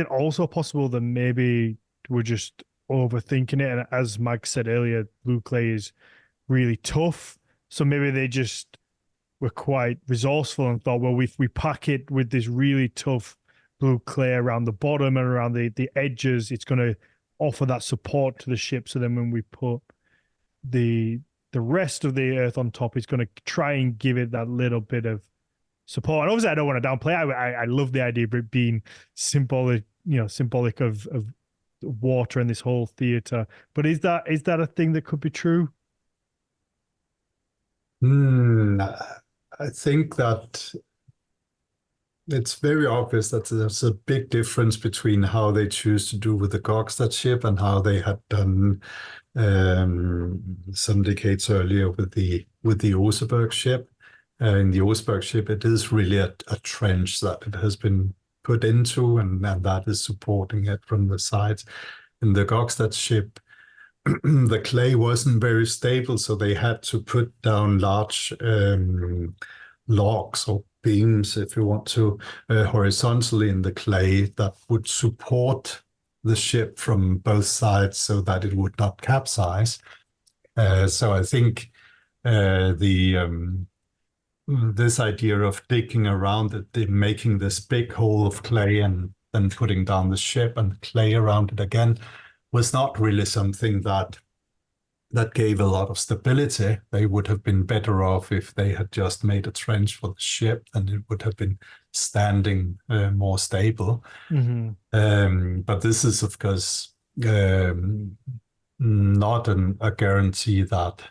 S1: also possible that maybe we're just overthinking it? And as Mag said earlier, blue clay is really tough. So maybe they just were quite resourceful and thought, well, if we pack it with this really tough blue clay around the bottom and around the edges, it's going to offer that support to the ship. So then when we put the rest of the earth on top, it's going to try and give it that little bit of support. And obviously, I don't want to downplay. I love the idea of it being symbolic of water and this whole theater. But is that a thing that could be true?
S3: I think that it's very obvious that there's a big difference between how they choose to do with the Gokstad ship and how they had done some decades earlier with the Oseberg ship. In the Oseberg ship, it is really a trench that it has been put into, and that is supporting it from the sides. In the Gokstad ship, the clay wasn't very stable, so they had to put down large logs or beams, if you want to, horizontally in the clay that would support the ship from both sides so that it would not capsize. So I think this idea of digging around it, making this big hole of clay and then putting down the ship and clay around it again, was not really something that gave a lot of stability. They would have been better off if they had just made a trench for the ship, and it would have been standing more stable.
S1: Mm-hmm.
S3: But this is, of course, not a guarantee that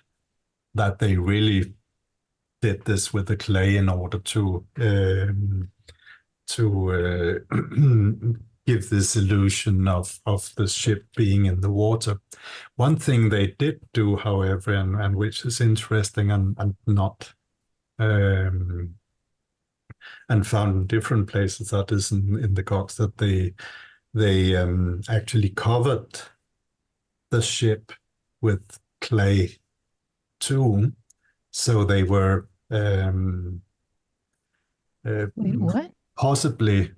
S3: they really did this with the clay in order to give this illusion of the ship being in the water. One thing they did do, however, and which is interesting and not and found in different places, that is in the Cox, that they actually covered the ship with clay too. So they were
S2: Wait, what?
S3: possibly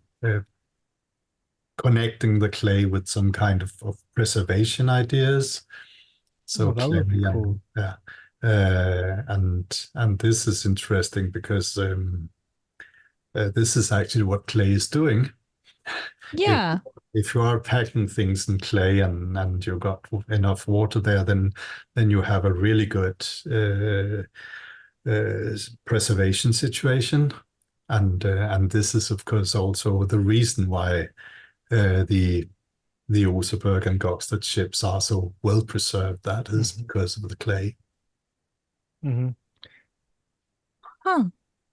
S3: connecting the clay with some kind of preservation ideas. So
S1: that would be cool.
S3: And this is interesting because this is actually what clay is doing.
S2: Yeah.
S3: If you are packing things in clay and you've got enough water there, then you have a really good preservation situation. And this is, of course, also the reason why the Oseberg and Gokstad ships are so well preserved. That is because of the clay.
S1: Mm-hmm.
S2: Huh.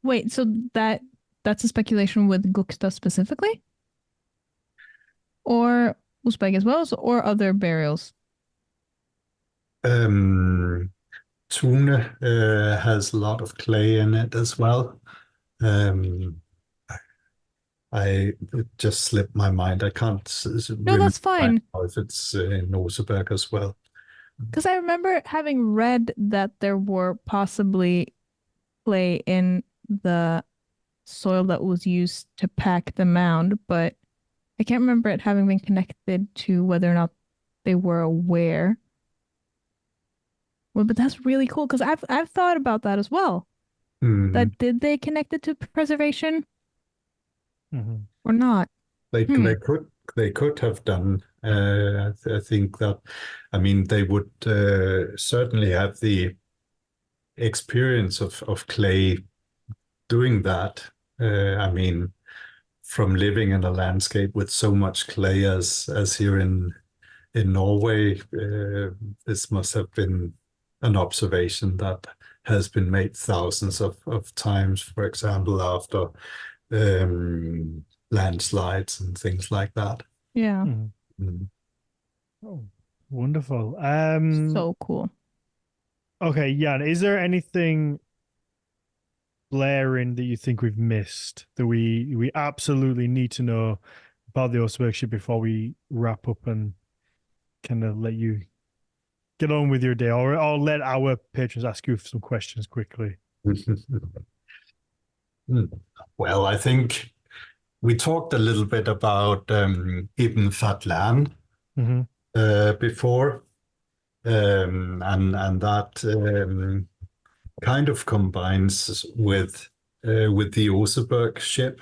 S2: Wait, so that's a speculation with Gokstad specifically? Or Oseberg as well, or other burials?
S3: Tune has a lot of clay in it as well. It just slipped my mind. I can't
S2: No, that's fine.
S3: if it's in Oseberg as well.
S2: Because I remember having read that there were possibly clay in the soil that was used to pack the mound, but I can't remember it having been connected to whether or not they were aware. Well, but that's really cool because I've thought about that as well. That did they connect it to preservation or not?
S3: They could have done, I think that, I mean, they would certainly have the experience of clay doing that. I mean, from living in a landscape with so much clay as here in Norway, this must have been an observation that has been made thousands of times, for example, after landslides and things like that.
S2: Yeah.
S3: Mm.
S1: Oh, wonderful.
S2: So cool.
S1: Okay, Jan, is there anything glaring that you think we've missed that we absolutely need to know about the Oseberg Ship before we wrap up and kind of let you get on with your day, or let our patrons ask you some questions quickly?
S3: Well, I think we talked a little bit about Ibn Fadlan before, and that kind of combines with the Oseberg ship.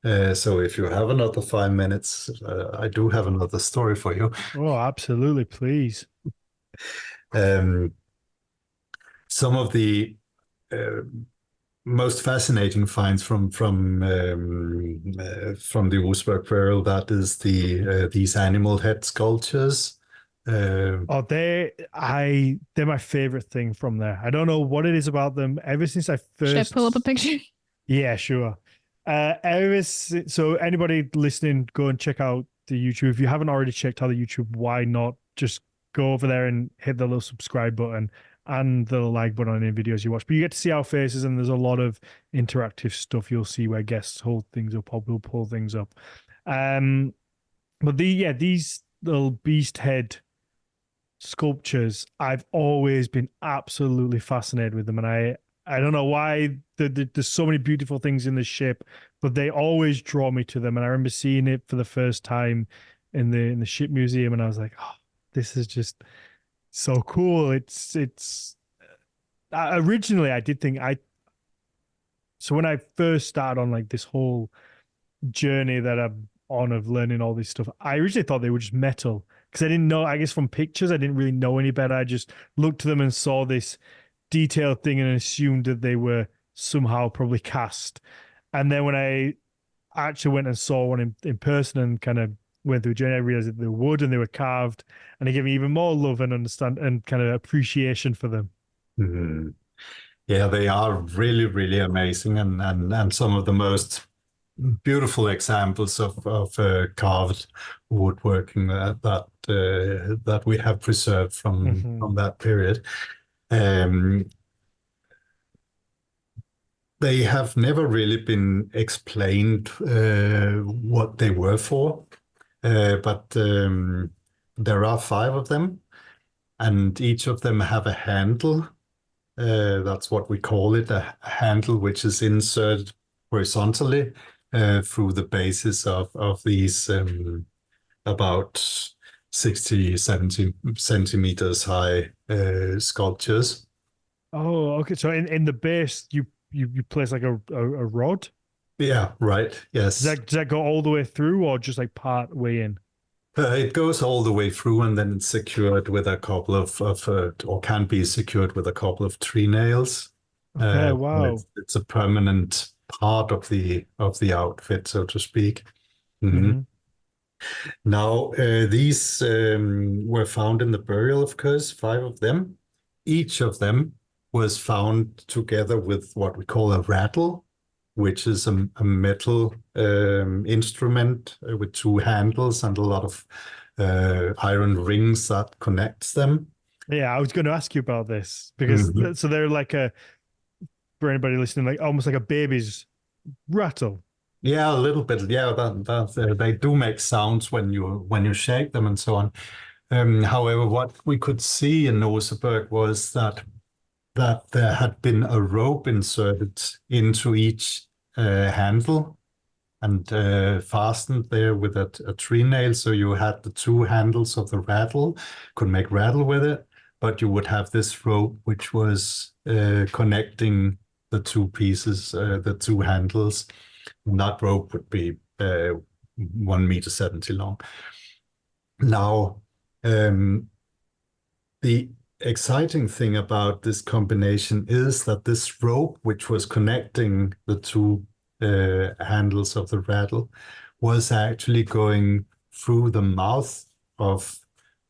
S3: So if you have another 5 minutes, I do have another story for you.
S1: Oh, absolutely, please.
S3: Some of the most fascinating finds from the Oseberg burial, that is these animal head sculptures.
S1: Oh, they're my favorite thing from there. I don't know what it is about them. Ever since I first,
S2: Should I pull up a picture?
S1: Yeah, sure. So anybody listening, go and check out the YouTube. If you haven't already checked out the YouTube, why not just go over there and hit the little subscribe button and the like button on any videos you watch. But you get to see our faces, and there's a lot of interactive stuff you'll see where guests hold things up or will pull things up. But these little beast head sculptures, I've always been absolutely fascinated with them, and I don't know why there's so many beautiful things in the ship, but they always draw me to them. And I remember seeing it for the first time in the ship museum, and I was like, oh, this is just so cool. It's originally I did think so when I first started on like this whole journey that I'm on of learning all this stuff, I originally thought they were just metal because I didn't know, I guess from pictures, I didn't really know any better. I just looked at them and saw this detailed thing and assumed that they were somehow probably cast. And then when I actually went and saw one in person and kind of went through a journey, I realized that they were wood and they were carved, and it gave me even more love and understand and kind of appreciation for them.
S3: Mm-hmm. Yeah, they are really, really amazing, and some of the most beautiful examples of carved woodworking that we have preserved from that period. They have never really been explained what they were for, but there are 5 of them, and each of them have a handle. That's what we call it, a handle, which is inserted horizontally through the bases of these about 60, 70 centimeters high sculptures.
S1: Oh, okay. So in the base, you place like a rod?
S3: Yeah, right. Yes.
S1: Does that go all the way through, or just like part way in?
S3: It goes all the way through, and then it's secured with a couple of or can be secured with a couple of tree nails.
S1: Okay, wow.
S3: It's a permanent part of the outfit, so to speak.
S1: Mm-hmm.
S3: Now, these were found in the burial, of course, 5 of them. Each of them was found together with what we call a rattle, which is a metal instrument with 2 handles and a lot of iron rings that connects them.
S1: Yeah, I was going to ask you about this because so they're like for anybody listening, like almost like a baby's rattle.
S3: Yeah, a little bit. Yeah, that they do make sounds when you shake them and so on. However, what we could see in Oseberg was that there had been a rope inserted into each handle and fastened there with a tree nail. So you had the 2 handles of the rattle, could make rattle with it, but you would have this rope which was connecting the 2 pieces, the 2 handles. And that rope would be 1.70 meters long. Now, the exciting thing about this combination is that this rope, which was connecting the two handles of the rattle, was actually going through the mouth of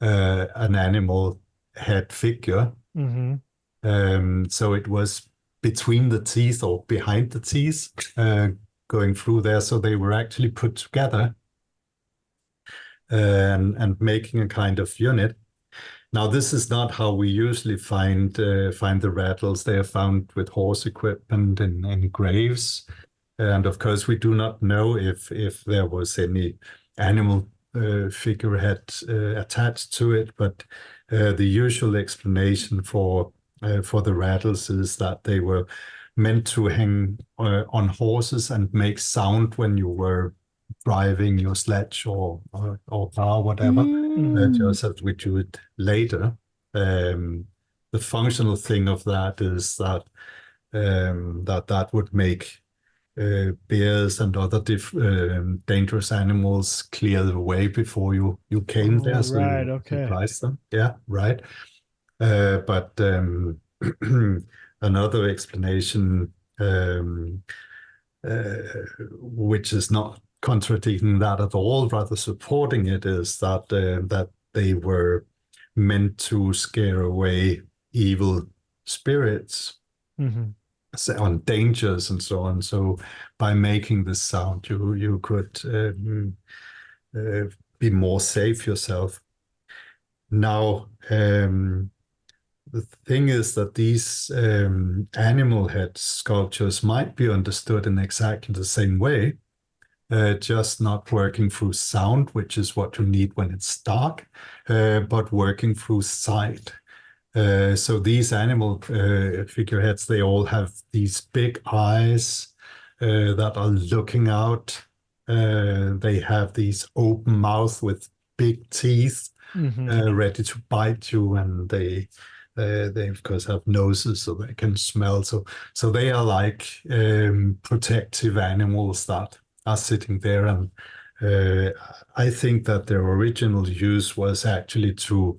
S3: an animal head figure. So it was between the teeth or behind the teeth, going through there. So they were actually put together and making a kind of unit. Now, this is not how we usually find the rattles. They are found with horse equipment in graves. And of course, we do not know if there was any animal figurehead attached to it, but the usual explanation for the rattles is that they were meant to hang on horses and make sound when you were driving your sledge or car, whatever, just as we do it later. The functional thing of that is that that would make bears and other dangerous animals clear the way before you came there, so
S1: right,
S3: you
S1: okay.
S3: surprise them. Yeah, right. But another explanation, which is not contradicting that at all, rather supporting it, is that that they were meant to scare away evil spirits on dangers and so on. So by making this sound, you could be more safe yourself. Now, the thing is that these animal head sculptures might be understood in exactly the same way, just not working through sound, which is what you need when it's dark, but working through sight. So these animal figureheads, they all have these big eyes that are looking out. They have these open mouths with big teeth, ready to bite you, and they of course have noses so they can smell. So they are like protective animals that are sitting there. And I think that their original use was actually to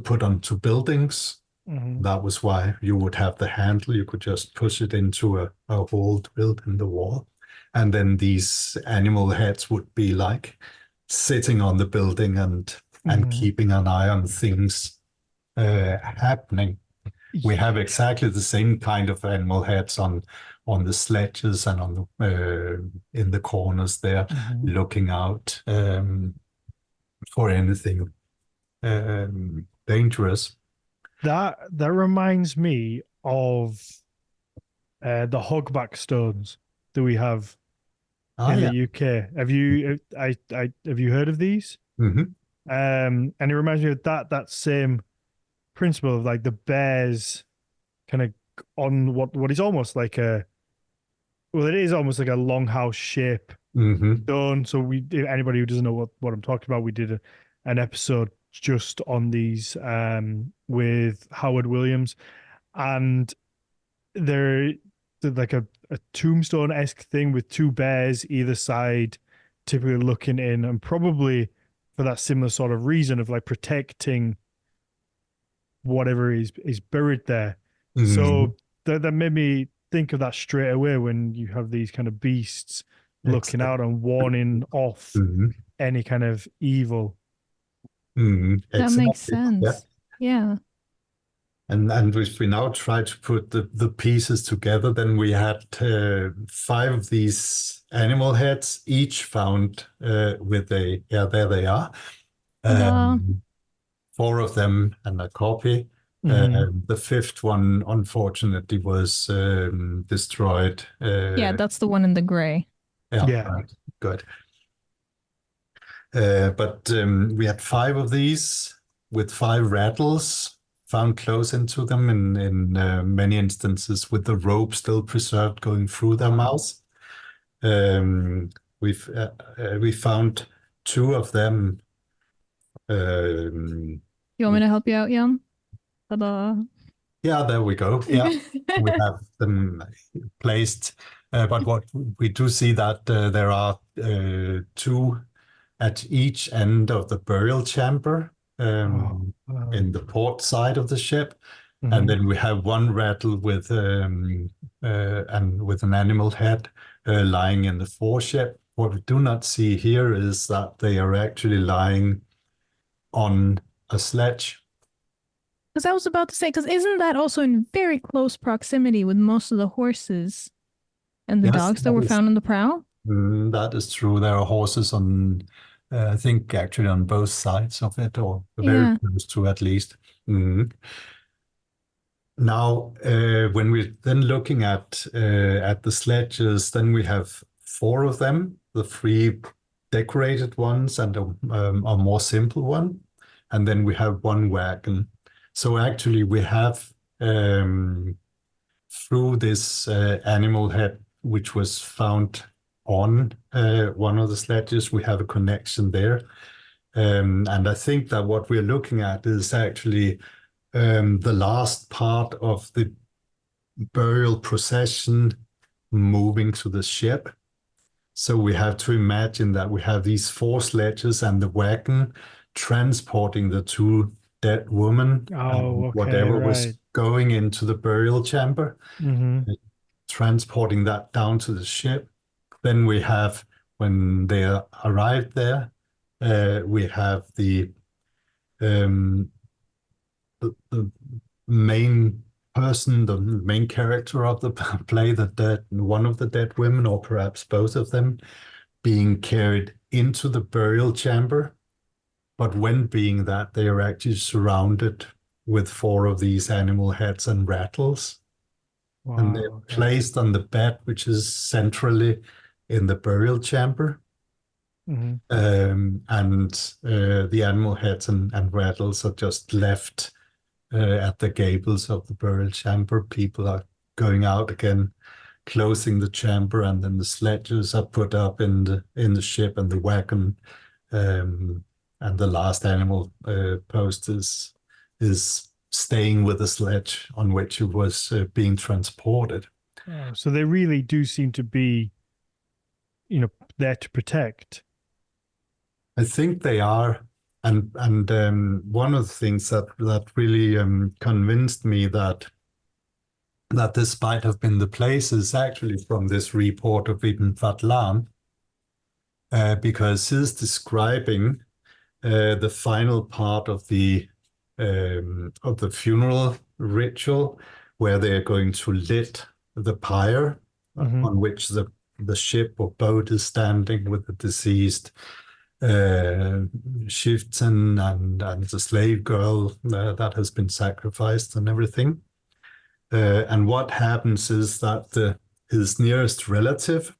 S3: put onto buildings. That was why you would have the handle. You could just push it into a hole drilled in the wall. And then these animal heads would be like sitting on the building and keeping an eye on things happening. We have exactly the same kind of animal heads on the sledges and on the in the corners there, looking out for anything dangerous.
S1: That reminds me of the hogback stones that we have in the UK. Have you have you heard of these? And it reminds me of that same principle of like the bears kind of on what is almost like it is almost like a longhouse shape stone. So anybody who doesn't know what I'm talking about, we did an episode just on these with Howard Williams, and they're like a tombstone-esque thing with two bears either side, typically looking in, and probably for that similar sort of reason of like protecting whatever is buried there. So that made me think of that straight away when you have these kind of beasts looking out and warning off any kind of evil.
S2: That makes sense. Yeah.
S3: And if we now try to put the pieces together, then we had 5 of these animal heads, each found with a, there they are. 4 of them and a copy. The 5th one, unfortunately, was destroyed.
S2: Yeah, that's the one in the gray.
S3: Yeah. Right. Good. But we had 5 of these with 5 rattles found close into them in many instances with the rope still preserved going through their mouths. We found 2 of them. You
S2: want me to help you out, Jan? Ta-da.
S3: Yeah, there we go. Yeah, we have them placed. But what we do see that there are 2 at each end of the burial chamber
S1: Wow.
S3: in the port side of the ship.
S1: Mhm.
S3: And then we have one rattle with and with an animal head lying in the foreship. What we do not see here is that they are actually lying on a sledge.
S2: Because I was about to say, because isn't that also in very close proximity with most of the horses and the
S3: Yes,
S2: dogs that were found in the prow?
S3: that is true. There are horses on, I think, actually on both sides of it, or very
S2: Yeah.
S3: close to at least. Mhm. Now, when we're then looking at the sledges, then we have 4 of them, the 3 decorated ones and a more simple one, and then we have 1 wagon. So actually, we have through this animal head, which was found on one of the sledges, we have a connection there. And I think that what we're looking at is actually the last part of the burial procession moving to the ship. So we have to imagine that we have these 4 sledges and the wagon transporting the 2 dead women
S1: Oh,
S3: and
S1: okay,
S3: whatever was
S1: right.
S3: going into the burial chamber,
S1: Mm-hmm.
S3: transporting that down to the ship. Then we have, when they arrived there, we have um, the main person, the main character of the play, one of the dead women, or perhaps both of them, being carried into the burial chamber. But when being that, they are actually surrounded with 4 of these animal heads and rattles. And they're
S1: Wow, okay.
S3: placed on the bed, which is centrally in the burial chamber.
S1: Mm-hmm.
S3: And the animal heads and rattles are just left at the gables of the burial chamber. People are going out again, closing the chamber, and then the sledges are put up in the ship and the wagon, and the last animal post is staying with the sledge on which it was being transported.
S1: Oh, so they really do seem to be, there to protect.
S3: I think they are, and one of the things that really convinced me that this might have been the place is actually from this report of Ibn Fadlan, because he's describing the final part of the funeral ritual, where they're going to lit the pyre on which the ship or boat is standing with the deceased chieftain and the slave girl that has been sacrificed and everything. And what happens is that his nearest relative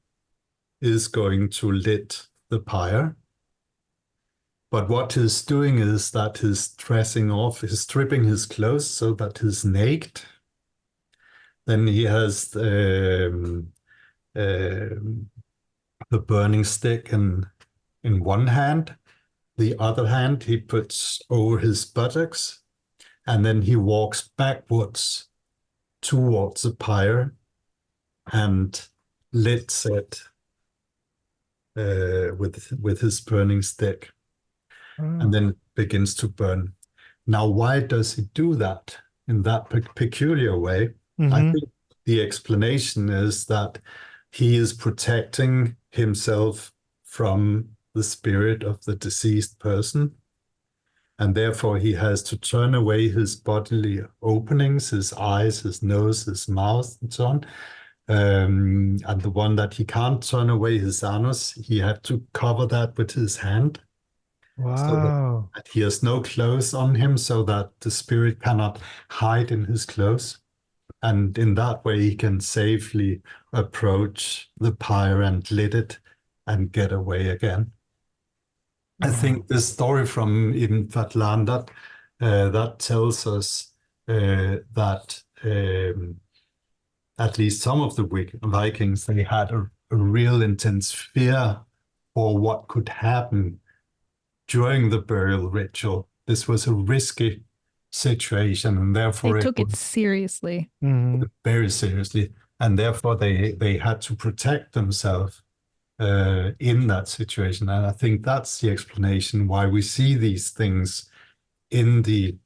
S3: is going to lit the pyre. But what he's doing is that he's dressing off, he's stripping his clothes so that he's naked. Then he has the burning stick in one hand. The other hand he puts over his buttocks, and then he walks backwards towards the pyre and lits it with his burning stick, and then begins to burn. Now, why does he do that in that peculiar way? I think the explanation is that he is protecting himself from the spirit of the deceased person, and therefore he has to turn away his bodily openings, his eyes, his nose, his mouth, and so on. And the one that he can't turn away, his anus, he had to cover that with his hand. So
S1: Wow.
S3: that he has no clothes on him, so that the spirit cannot hide in his clothes. And in that way, he can safely approach the pyre and lit it and get away again. I think this story from Ibn Fadlan that tells us that at least some of the Vikings, they had a real intense fear for what could happen during the burial ritual. This was a risky situation, and therefore
S2: They took it seriously.
S3: very seriously, and therefore they had to protect themselves. in that situation. And I think that's the explanation why we see these things in the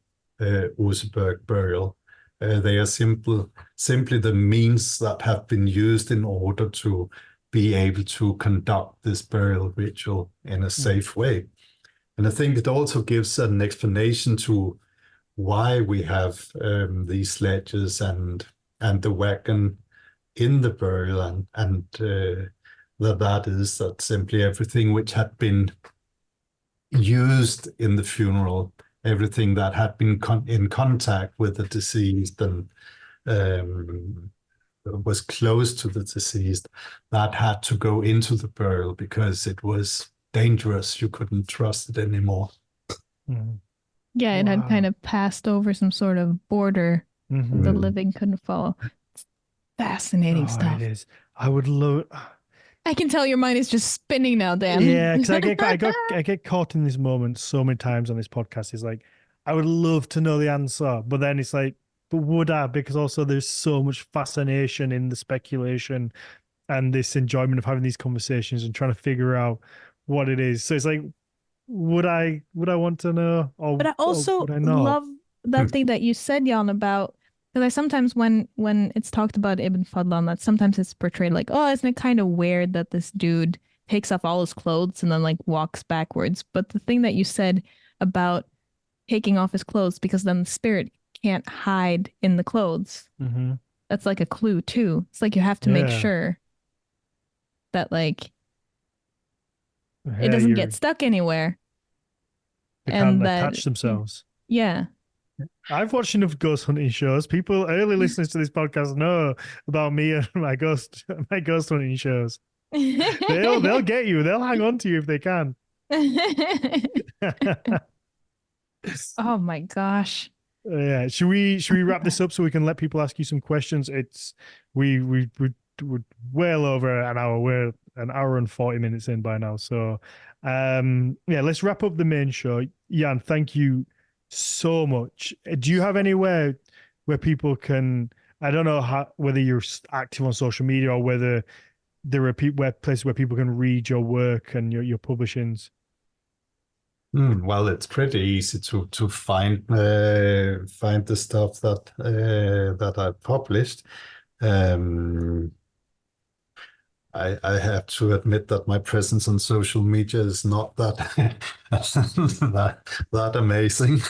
S3: Oseberg burial. They are simply the means that have been used in order to be able to conduct this burial ritual in a safe way. And I think it also gives an explanation to why we have these sledges and the wagon in the burial, and that is that simply everything which had been used in the funeral, everything that had been in contact with the deceased and was close to the deceased, that had to go into the burial because it was dangerous. You couldn't trust it anymore.
S2: Yeah, it had kind of passed over some sort of border that the living couldn't follow. It's fascinating stuff.
S1: It is. I would love.
S2: I can tell your mind is just spinning now, Dan.
S1: Yeah, because I get caught in this moment so many times on this podcast. It's like, I would love to know the answer, but then it's like, but would I? Because also there's so much fascination in the speculation and this enjoyment of having these conversations and trying to figure out what it is. So it's like, would I want to know?
S2: But I also love that thing that you said, Jan, about, because I sometimes when it's talked about Ibn Fadlan, that sometimes it's portrayed like, oh, isn't it kind of weird that this dude takes off all his clothes and then like walks backwards? But the thing that you said about taking off his clothes because then the spirit can't hide in the clothes, that's like a clue too. It's like you have to make sure that like it doesn't get stuck anywhere.
S1: They can't attach themselves.
S2: Yeah.
S1: I've watched enough ghost hunting shows. People, early listeners to this podcast, know about me and my ghost hunting shows. They'll get you. They'll hang on to you if they can.
S2: Oh my gosh.
S1: Yeah. Should we wrap this up so we can let people ask you some questions? It's we're well over an hour. We're an hour and 40 minutes in by now. So let's wrap up the main show. Jan, thank you so much. Do you have anywhere where people can, I don't know whether you're active on social media or whether there are places where people can read your work and your publishings?
S3: Well, it's pretty easy to find the stuff that I published. I have to admit that my presence on social media is not that that amazing.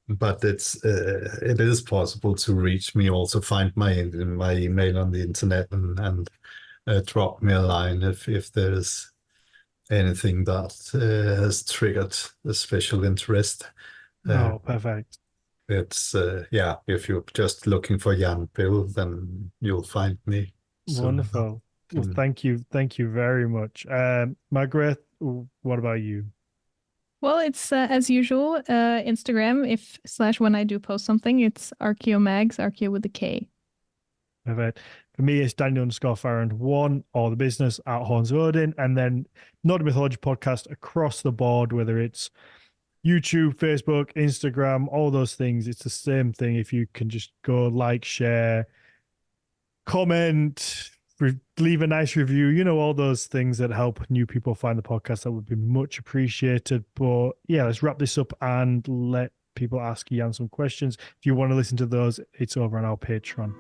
S3: But it is possible to reach me. Also, find my email on the internet and drop me a line if there's anything that has triggered a special interest.
S1: Oh, perfect.
S3: It's if you're just looking for Jan Bill, then you'll find me.
S1: Wonderful. Well, thank you very much. Margrethe, what about you?
S2: Well, it's as usual, Instagram, when I do post something, it's archaeomags, archaeo with a K.
S1: Perfect. For me, it's Daniel_Farrand1 or the business at Horns of Odin, and then Nordic Mythology podcast across the board, whether it's YouTube, Facebook, Instagram, all those things. It's the same thing. If you can just go like, share, comment, leave a nice review, all those things that help new people find the podcast, that would be much appreciated. But yeah, let's wrap this up and let people ask Jan some questions. If you want to listen to those, it's over on our Patreon.